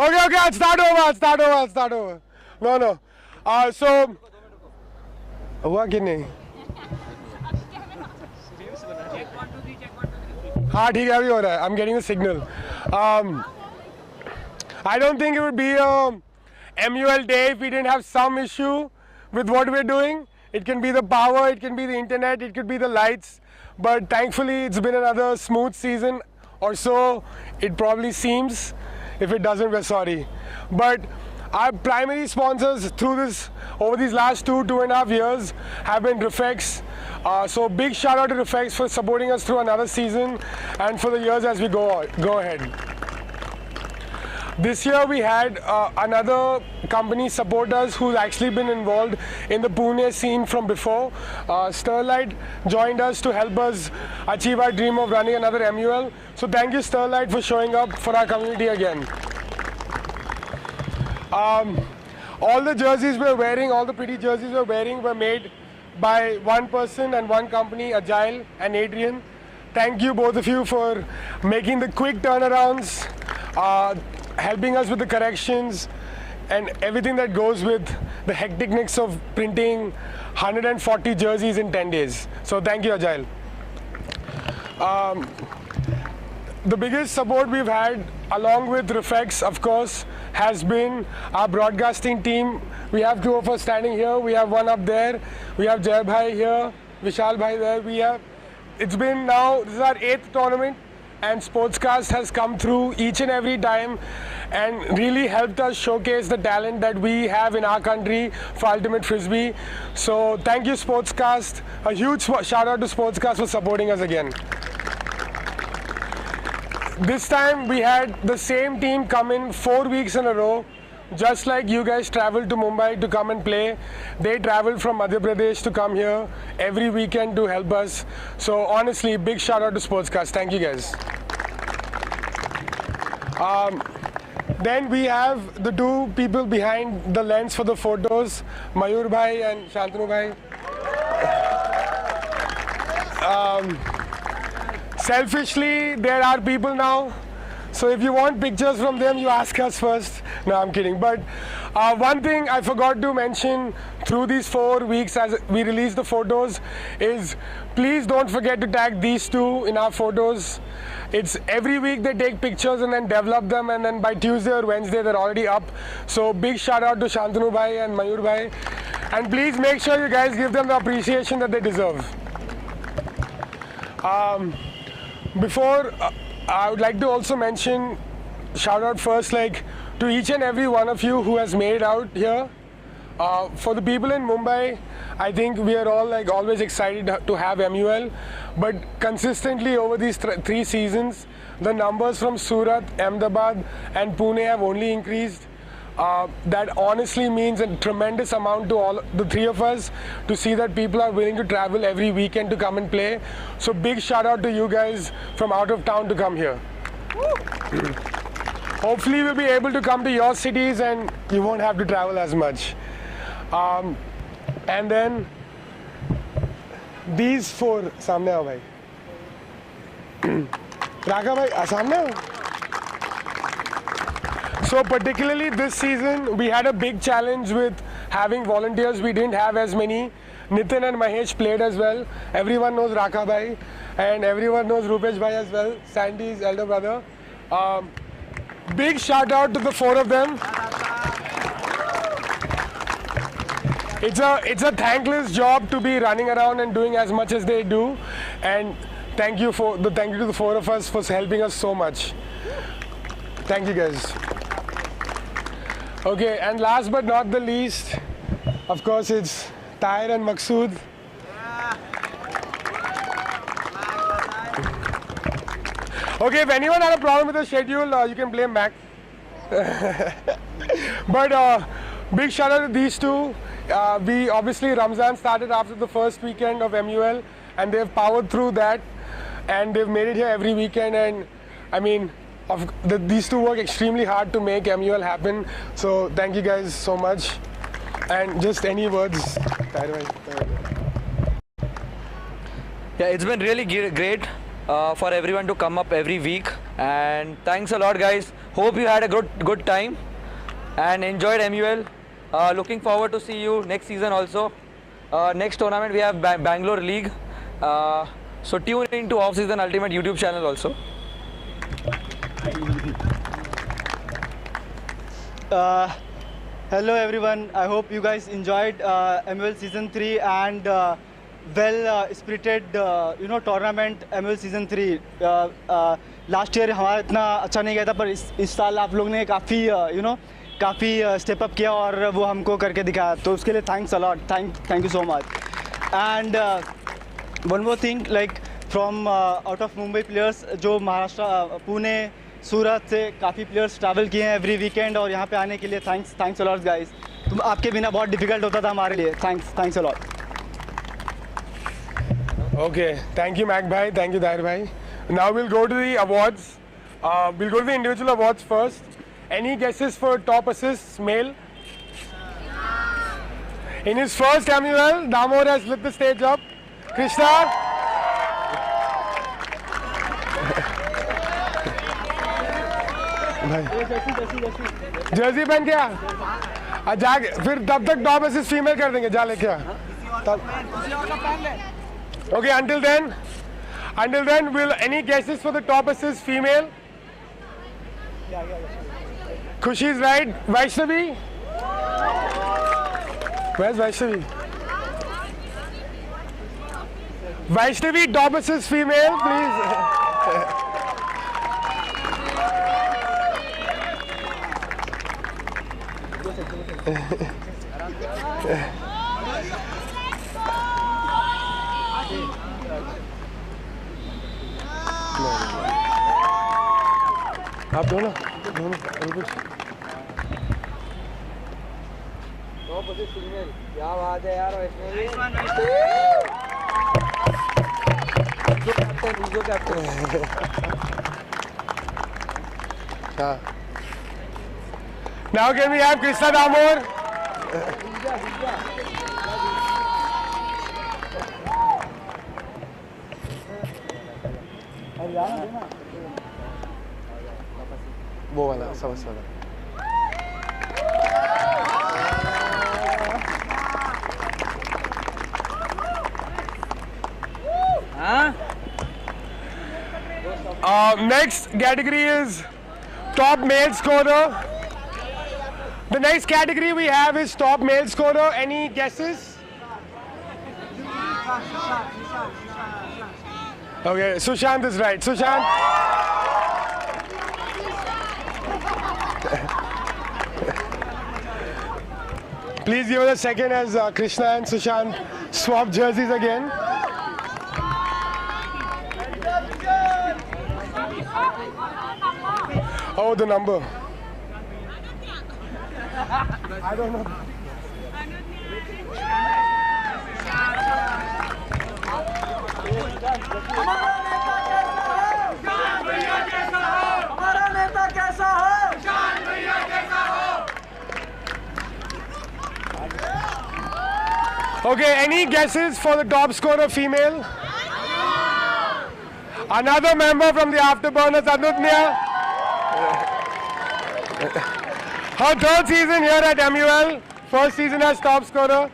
Okay, I'll start over. No. So, हुआ कि नहीं? हाँ ठीक है अभी हो रहा है. I'm getting the signal. I don't think it would be a MUL day if we didn't have some issue with what we're doing. It can be the power, it can be the internet, it could be the lights. But thankfully it's been another smooth season or so. It probably seems. If it doesn't, we're sorry. But our primary sponsors through this, over these last 2.5 years have been Refex. So big shout out to Refex for supporting us through another season and for the years as we go ahead. This year we had another company support us who's actually been involved in the Pune scene from before. Sterlite joined us to help us achieve our dream of running another MUL. So thank you Sterlite for showing up for our community again. All the jerseys we're wearing, all the pretty jerseys we're wearing were made by one person and one company, Agile and Adrian. Thank you both of you for making the quick turnarounds, helping us with the corrections and everything that goes with the hecticness of printing 140 jerseys in 10 days. So thank you Agile. The biggest support we've had along with Refex of course has been our broadcasting team. We have two of us standing here, we have one up there, we have Jay Bhai here, Vishal Bhai there. It's been now, this is our 8th tournament and Sportscast has come through each and every time and really helped us showcase the talent that we have in our country for Ultimate Frisbee. So thank you Sportscast, a huge shout out to Sportscast for supporting us again. This time we had the same team come in 4 weeks in a row. Just like you guys traveled to Mumbai to come and play, they traveled from Madhya Pradesh to come here every weekend to help us. So honestly, big shout out to Sportscast. Thank you guys. Then we have the two people behind the lens for the photos, Mayur Bhai and Shantanu Bhai. Selfishly, there are people now. So if you want pictures from them, you ask us first. No, I'm kidding. But one thing I forgot to mention through these 4 weeks as we release the photos is please don't forget to tag these two in our photos. It's every week they take pictures and then develop them and then by Tuesday or Wednesday they're already up. So big shout out to Shantanu Bhai and Mayur Bhai. And please make sure you guys give them the appreciation that they deserve. Before I would like to also mention, shout out first to each and every one of you who has made it out here. For the people in Mumbai, I think we are all always excited to have MUL, but consistently over these 3 seasons, the numbers from Surat, Ahmedabad and Pune have only increased. That honestly means a tremendous amount to all the 3 of us to see that people are willing to travel every weekend to come and play. So big shout out to you guys from out of town to come here. Hopefully we'll be able to come to your cities and you won't have to travel as much. And then these 4 सामने आओ भाई. राघव भाई सामने आओ. So particularly this season, we had a big challenge with having volunteers. We didn't have as many. Nitin and Mahesh played as well. Everyone knows Rakha Bhai and everyone knows Rupesh Bhai as well, Sandy's elder brother. Big shout out to the 4 of them. It's a thankless job to be running around and doing as much as they do. And thank you to the 4 of us for helping us so much. Thank you guys. Okay, and last but not the least, of course, it's Tahir and Maqsood. Okay, if anyone had a problem with the schedule, you can blame Mac. But big shout out to these two. We obviously Ramzan started after the first weekend of MUL, and they've powered through that, and they've made it here every weekend. And I mean, these two work extremely hard to make MUL happen. So thank you guys so much. And just any words? Yeah, it's been really great for everyone to come up every week, and thanks a lot guys Hope you had a good time and enjoyed MUL. Looking forward to see you next season also. Next tournament we have Bangalore League. So tune into Off Season Ultimate YouTube channel also. Hello everyone, I hope you guys enjoyed MUL Season 3 and well-spirited tournament MUL Season 3. Last year हमारा इतना अच्छा नहीं गया था, पर इस साल आप लोग ने काफ़ी स्टेप अप किया और वो हमको करके दिखाया, तो उसके लिए thanks a lot, thank you so much. And one more thing, like from out of Mumbai players, जो महाराष्ट्र, पुणे, सूरत से काफ़ी प्लेयर्स ट्रैवल किए हैं एवरी वीकेंड, और यहाँ पे आने के लिए थैंक्स अ लॉट गाइस. तुम आपके बिना बहुत डिफिकल्ट होता था हमारे लिए. Thanks a lot. Okay, thank you Mac bhai, thank you Dair bhai. Now we'll go to the awards. We'll go to the individual awards first. Any guesses for top assists male? In his first MUL, Damor has lit the stage up. Krishna. Jersey पहन के आ जाके फिर तब तक top assist female कर देंगे. जा लेके आ. Okay, until then, will any guesses for the top assist female? Khushi is right. Vaishnavi? Where's Vaishnavi? Vaishnavi, top assist female, please. आप दोनों क्या बात है यार. Now can we have Krishna Damor? वो वाला समझ वाला. Next category is top male scorer. The next category we have is top male scorer. Any guesses? Okay, Sushant is right. Sushant. Please give us a second as Krishna and Sushant swap jerseys again. Oh, the number. I don't know. Okay, any guesses for the top scorer female? Another member from the Afterburners, Anudnya. Her third season here at MUL, first season as top scorer.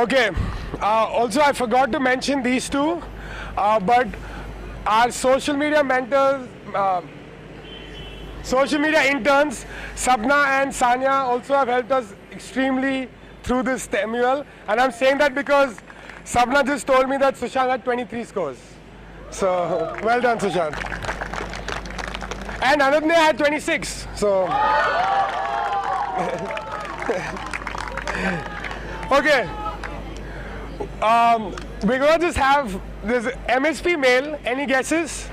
Okay, also I forgot to mention these two, but our social media mentors, social media interns, Sabna and Sanya also have helped us extremely through this MUL, and I'm saying that because Sabna just told me that Sushant had 23 scores. So, well done Sushant. And Anudnya had 26, so. Okay. We're going to just have this MSP male. Any guesses?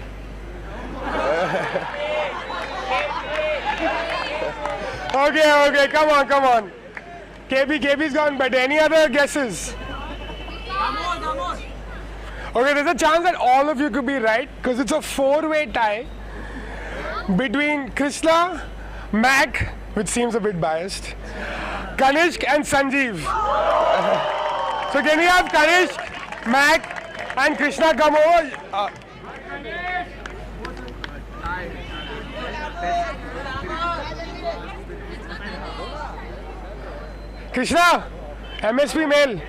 Okay, come on. KB's gone better. Any other guesses? Okay, there's a chance that all of you could be right because it's a 4-way tie between Krishna, Mac, which seems a bit biased, Kanishk and Sanjeev. So can we have Kanishk, Mac and Krishna come over? Krishna, MSP male.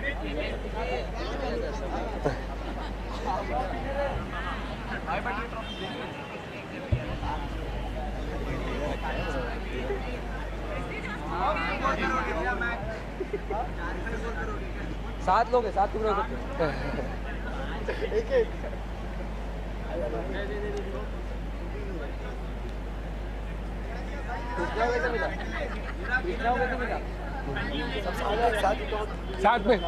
सात लोग हैं, सात टुकड़े हो सकते हैं। एक-एक। साथ में।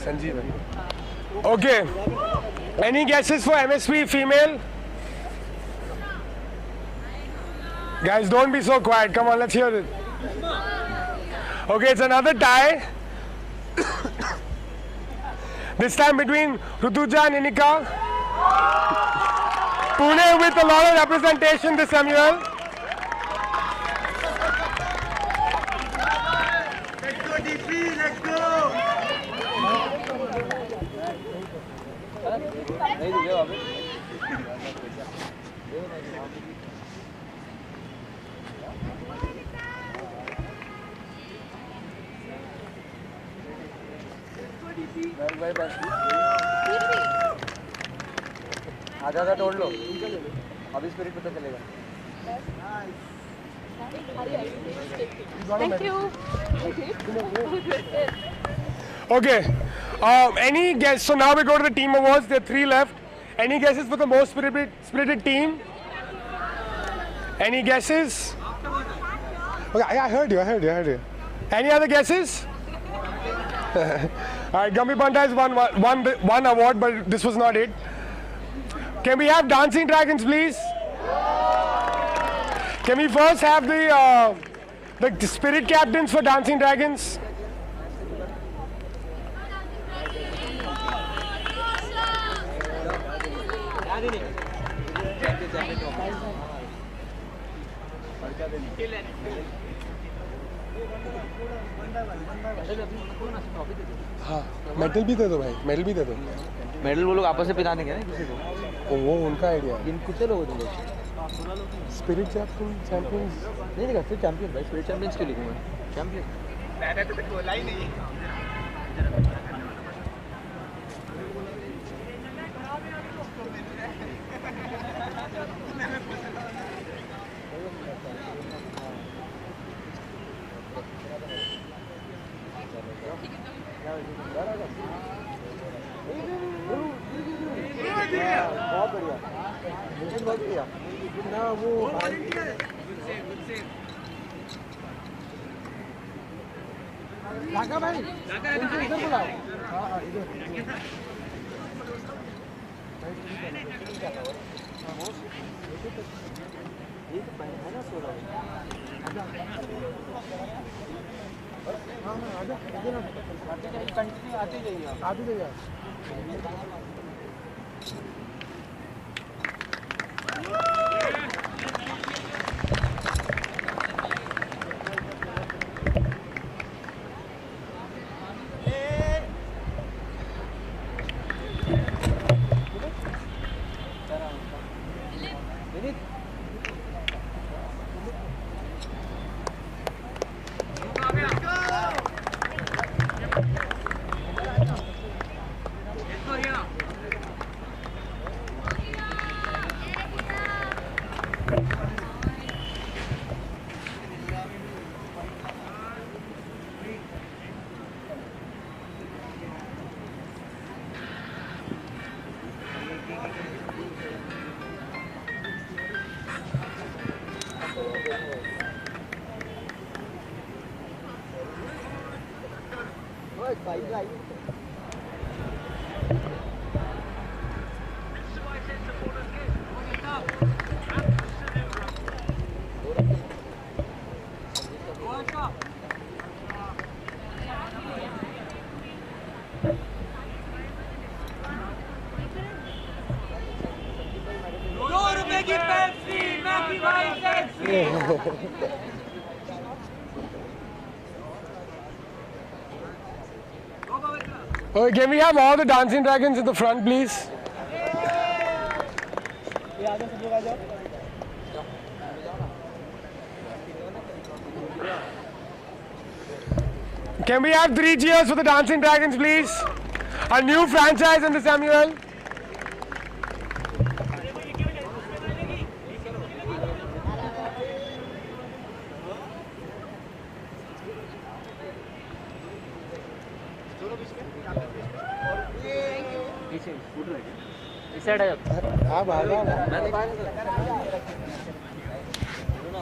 Sanjeev. Okay. Any guesses for MSP female? Guys, don't be so quiet. Come on, let's hear it. Okay, it's another tie. This time between Rutuja and Inika. Pune with a lot of representation this MUL. Let's go DP, let's go. आधा तोड़ लो, अभी spirit पता चलेगा। Thank you. Okay. Any guess? So now we go to the team awards. There are 3 left. Any guesses for the most spirited team? Any guesses? Okay, I heard you. Any other guesses? All right, Gummy BANTAIS won one award, but this was not it. Can we have Dancing Dragons, please? Can we first have the spirit captains for Dancing Dragons? हाँ, medal भी दे दो भाई, medal भी दे दो। Medal वो लोग आपस में पिला देंगे ना किसी को। वो उनका आइडिया। इन कितने लोग होंगे? स्पिरिट चैंपियंस नहीं लिखा, सिर्फ चैंपियन भाई, स्पिरिट चैंपियंस क्यों लिखूंगा? चैंपियन। मैंने तो बोला ही नहीं। बहुत बढ़िया, बहुत बढ़िया ना वो लागा भाई, इधर बुलाओ। हाँ इधर ये तो पहले है ना सोलह। हाँ आजा, कंटिन्यू आते जाइए। Okay, can we have all the dancing dragons in the front, please? Can we have 3 cheers for the dancing dragons, please? A new franchise in the Samuel. इस साइड आ जाओ। हाँ भागा मैं तो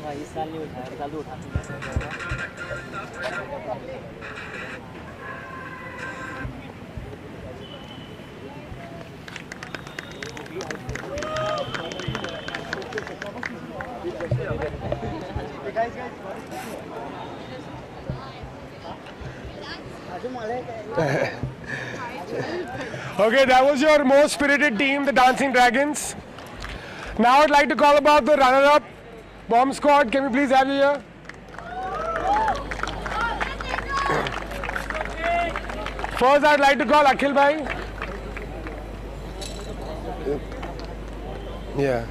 भाई इस साल नहीं उठाया, इस साल तो उठा। Okay, that was your most spirited team, the Dancing Dragons. Now I'd like to call about the runner-up, Bomb Squad. Can we please have you here? First, I'd like to call Akhil Bhai. Yeah.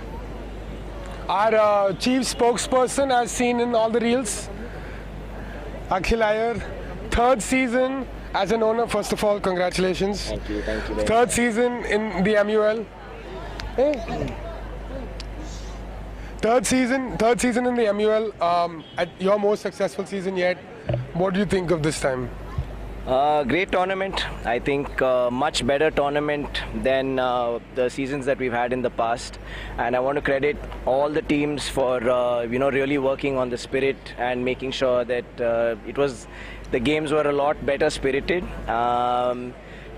Our chief spokesperson, as seen in all the reels, Akhil Iyer. 3rd season as an owner. First of all, congratulations. Thank you. Thank you. 3rd season in the MUL. Hey. 3rd season in the MUL. At your most successful season yet. What do you think of this time? Great tournament. I think much better tournament than the seasons that we've had in the past. And I want to credit all the teams for really working on the spirit and making sure that the games were a lot better spirited.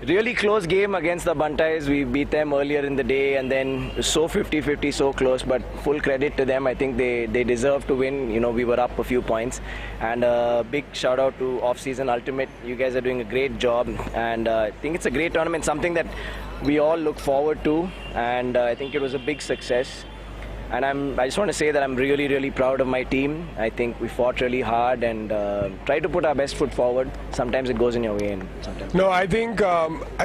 Really close game against the BANTAIS. We beat them earlier in the day and then so 50-50, so close, but full credit to them. I think they deserve to win. We were up a few points. And a big shout out to Off-Season Ultimate. You guys are doing a great job, and I think it's a great tournament, something that we all look forward to, and I think it was a big success. And I just want to say that I'm really, really proud of my team. I think we fought really hard and tried to put our best foot forward. Sometimes it goes in your way, and sometimes. No, I think, guys.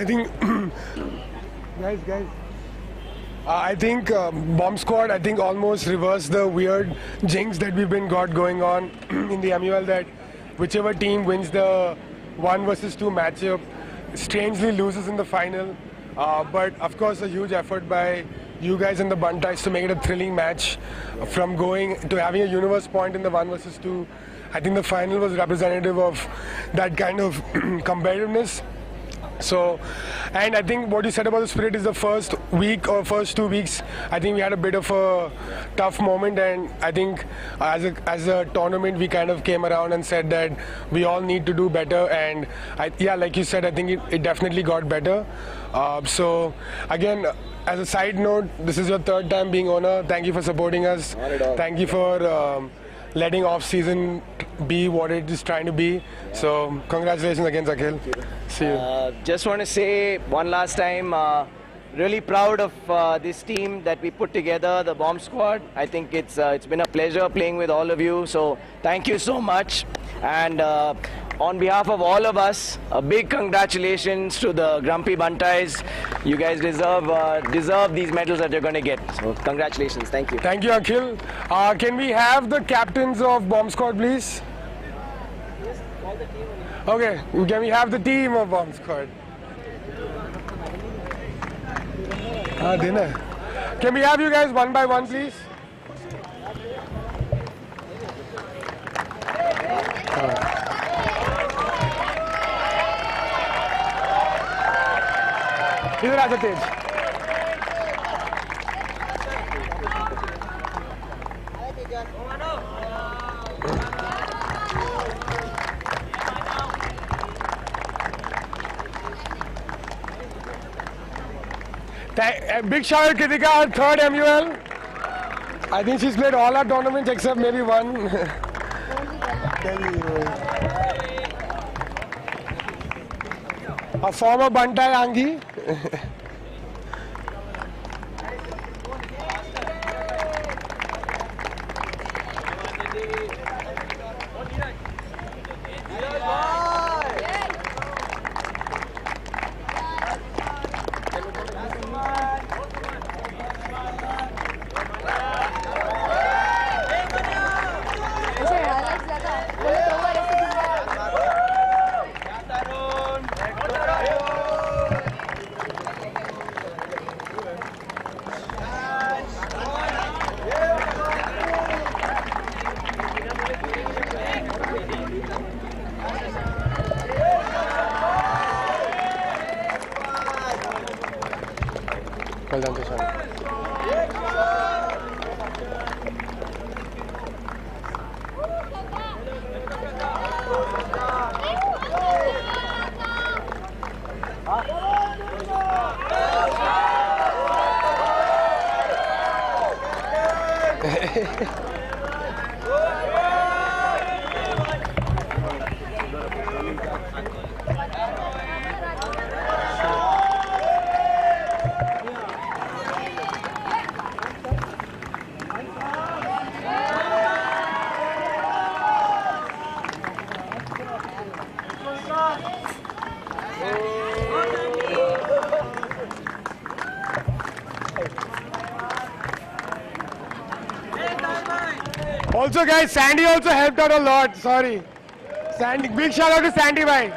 I think Bomb Squad, I think almost reversed the weird jinx that we've been got going on in the MUL, that whichever team wins the 1 versus 2 matchup strangely loses in the final. But of course, a huge effort by you guys and the BANTAIS to make it a thrilling match, from going to having a universe point in the 1 versus 2. I think the final was representative of that kind of competitiveness. So, and I think what you said about the spirit is the first week or first 2 weeks, I think we had a bit of a tough moment, and I think as a tournament we kind of came around and said that we all need to do better, and like you said, I think it definitely got better. So again, as a side note, this is your 3rd time being owner. Thank you for supporting us. Not at all. Thank you for letting off-season be what it is trying to be. Yeah. So congratulations again, Akhil. See you. Just want to say one last time, really proud of this team that we put together, the Bomb Squad. I think it's been a pleasure playing with all of you. So thank you so much. And on behalf of all of us, a big congratulations to the Grumpy BANTAIS. You guys deserve these medals that you're going to get. So congratulations. Thank you. Thank you, Akhil. Can we have the captains of Bomb Squad, please? Okay, can we have the team of Bomb Squad? Dinner. Can we have you guys one by one, please? इधर आ तेज. Big shout out Kritika, our 3rd MUL. I think she's played all our tournaments except maybe one. A former Bantai Angi. Well done, Tushar. Also, guys, Sandy also helped out a lot. Sorry. Sandy, big shout out to Sandy, bhai.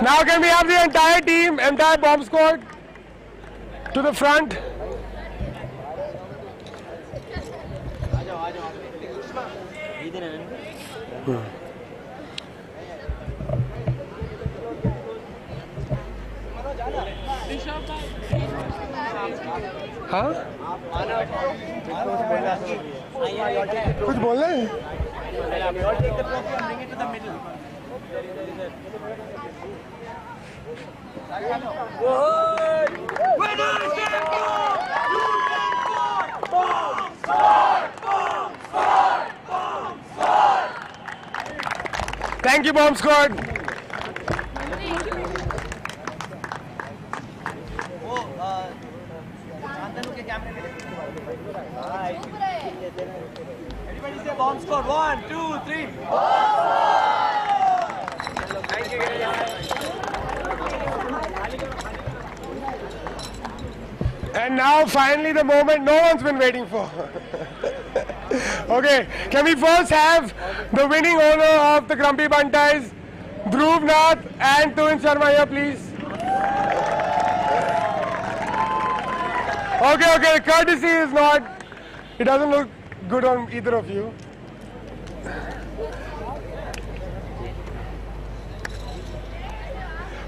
Now can we have the entire team, entire bomb squad to the front? हाँ? कुछ बोलना है? Thank you, Bomb Squad. Everybody say Bomb Squad. 1, 2, 3. Thank you, guys. And now finally the moment no one's been waiting for. Okay, can we first have the winning owner of the Grumpy Bantais, Dhruv Nath and Tuin Sharma here, please. Okay, the courtesy is not, it doesn't look good on either of you.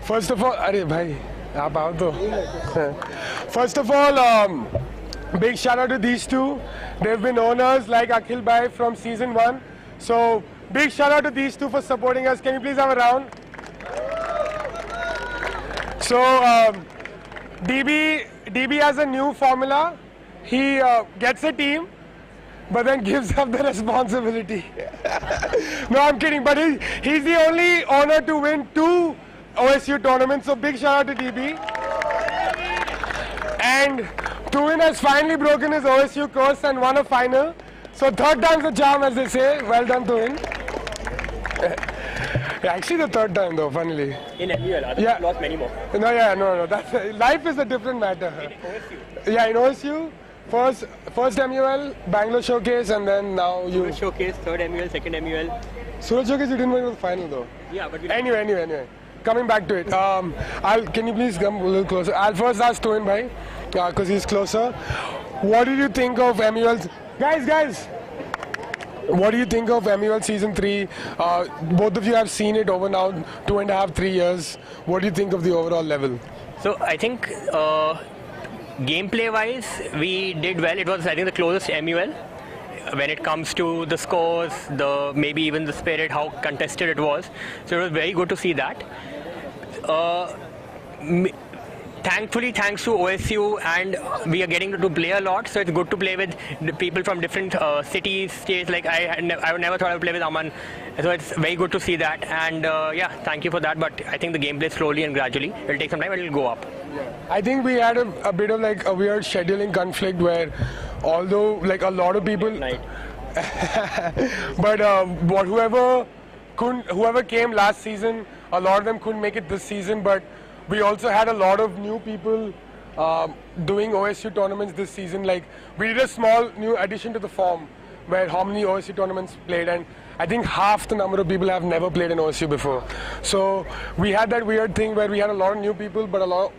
First of all, अरे भाई आप आओ तो. First of all, big shout out to these two. They've been owners like Akhil Bhai from season 1. So big shout out to these two for supporting us. Can you please have a round? So DB has a new formula. He gets a team, but then gives up the responsibility. No, I'm kidding. But he's the only owner to win 2 OSU tournaments. So big shout out to DB. And Tuin has finally broken his OSU curse and won a final. So 3rd time's a charm, as they say. Well done, Tuin. Actually, the 3rd time though, funnily. In MUL, others have lost many more. No. That's, life is a different matter. In OSU. Yeah, in OSU. First MUL, Bangalore Showcase, and then now you. Surat Showcase, 3rd MUL, 2nd MUL. Surat Showcase, you didn't win the final though. Yeah, but we Anyway. Coming back to it. Can you please come a little closer? I'll first ask Tuin Bhai, because he's closer. What did you think of MUL's... Guys! What do you think of MUL Season 3? Both of you have seen it over now 2.5, 3 years. What do you think of the overall level? So I think gameplay-wise, we did well. It was, I think, the closest MUL when it comes to the scores, maybe even the spirit, how contested it was. So it was very good to see that. thankfully, thanks to OSU, and we are getting to play a lot, so it's good to play with the people from different cities, states. Like I would never thought I would play with Aman, so it's very good to see that. And yeah, thank you for that. But I think the game plays slowly and gradually. It'll take some time, but it'll go up. I think we had a bit of like a weird scheduling conflict where, although like a lot of people, but whoever came last season, a lot of them couldn't make it this season. But we also had a lot of new people doing OSU tournaments this season. Like we did a small new addition to the form where how many OSU tournaments played, and I think half the number of people have never played in OSU before. So we had that weird thing where we had a lot of new people, but a lot of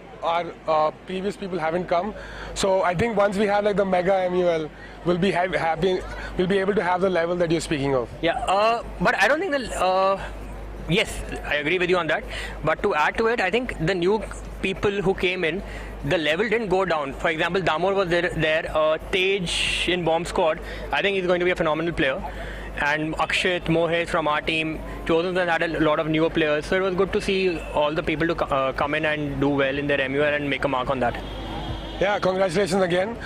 our previous people haven't come. So I think once we have like the mega MUL, we'll be we'll be able to have the level that you're speaking of. Yeah, but I don't think yes, I agree with you on that. But to add to it, I think the new people who came in, the level didn't go down. For example, Damor was there. Tej in Bomb Squad, I think he's going to be a phenomenal player. And Akshit, Mohit from our team, chosen and had a lot of newer players. So it was good to see all the people to come in and do well in their MUL and make a mark on that. Yeah, congratulations again.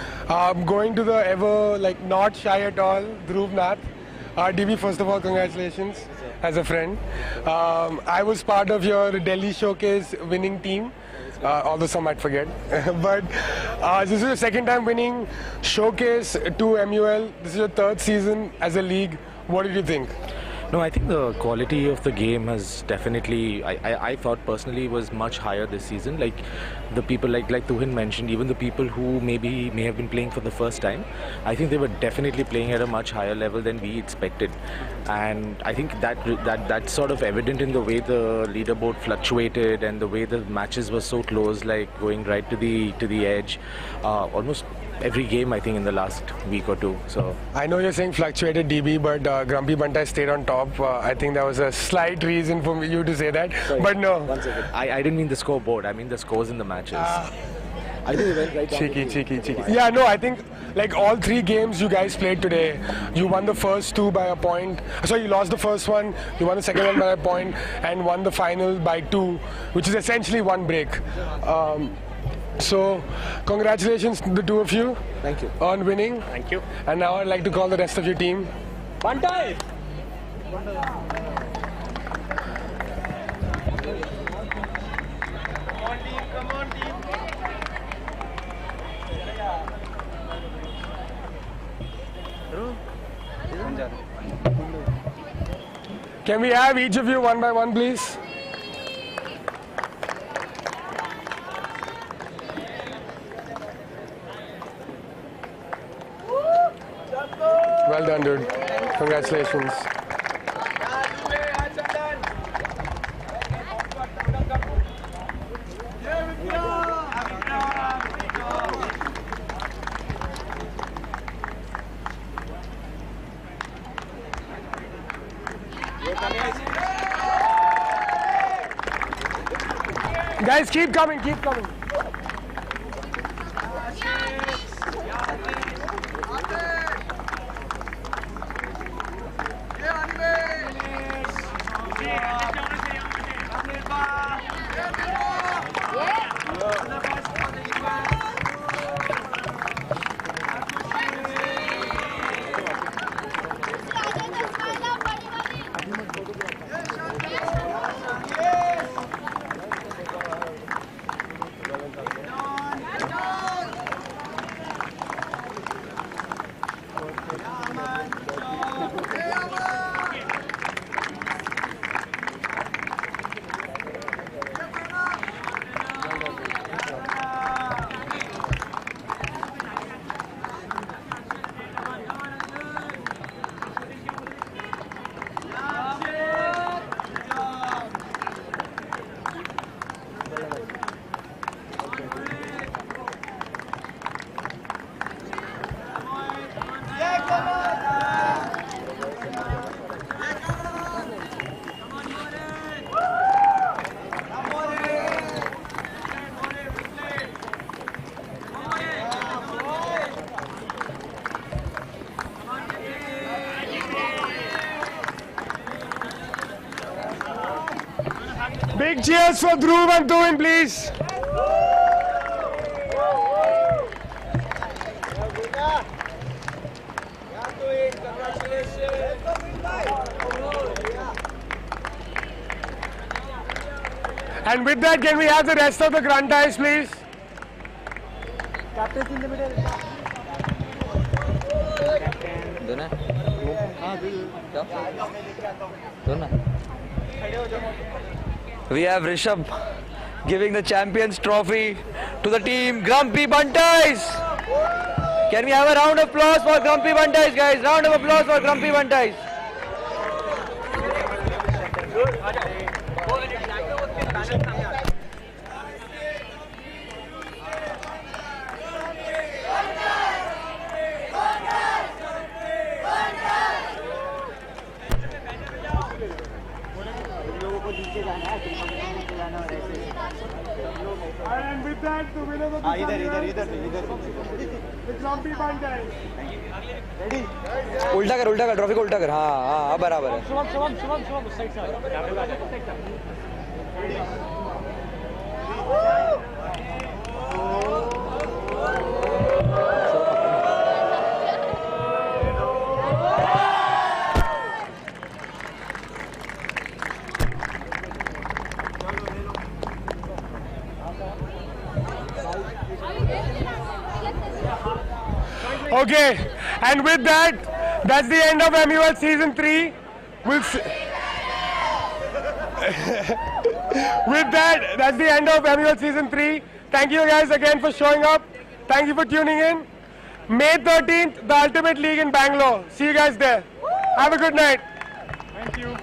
Going to the ever like not shy at all, Dhruv Nath. DB, first of all, congratulations as a friend. I was part of your Delhi Showcase winning team. Although some might forget. But this is your second time winning Showcase to MUL. This is your third season as a league. What did you think? No, I think the quality of the game has definitely, I thought personally, was much higher this season. Like the people, like Tuhin mentioned, even the people who may have been playing for the first time, I think they were definitely playing at a much higher level than we expected. And I think that's sort of evident in the way the leaderboard fluctuated and the way the matches were so close, like going right to the edge, almost every game I think in the last week or two. So I know you're saying fluctuated, DB, but Grumpy BANTAIS stayed on top. I think that was a slight reason for you to say that. Sorry, but no, I didn't mean the scoreboard. I mean the scores in the matches. I think we went right cheeky. Yeah, no, I think like all three games you guys played today, you won the first two by a point. So you lost the first one, you won the second one by a point, and won the final by 2, which is essentially one break. So, congratulations to the two of you. Thank you. On winning. Thank you. And now I'd like to call the rest of your team. BANTAIS! Can we have each of you one by one, please? Well done, dude. Congratulations. Guys, keep coming, keep coming. Big cheers for Dhruv and Tuhin, please. And with that, can we have the rest of the Grantais, please? Captains in the middle. We have Rishabh giving the Champions Trophy to the team Grumpy Bantais. Can we have a round of applause for Grumpy Bantais, guys? Round of applause for Grumpy Bantais. And with that, the winner of the the Grumpy Bantais. Ready? उल्टा कर trophy को उल्टा कर. हाँ बराबर है. शुभम उस side से Okay, and with that, that's the end of MUL Season 3. With that, that's the end of MUL Season 3. Thank you guys again for showing up. Thank you for tuning in. May 13th, the Ultimate League in Bangalore. See you guys there. Have a good night. Thank you.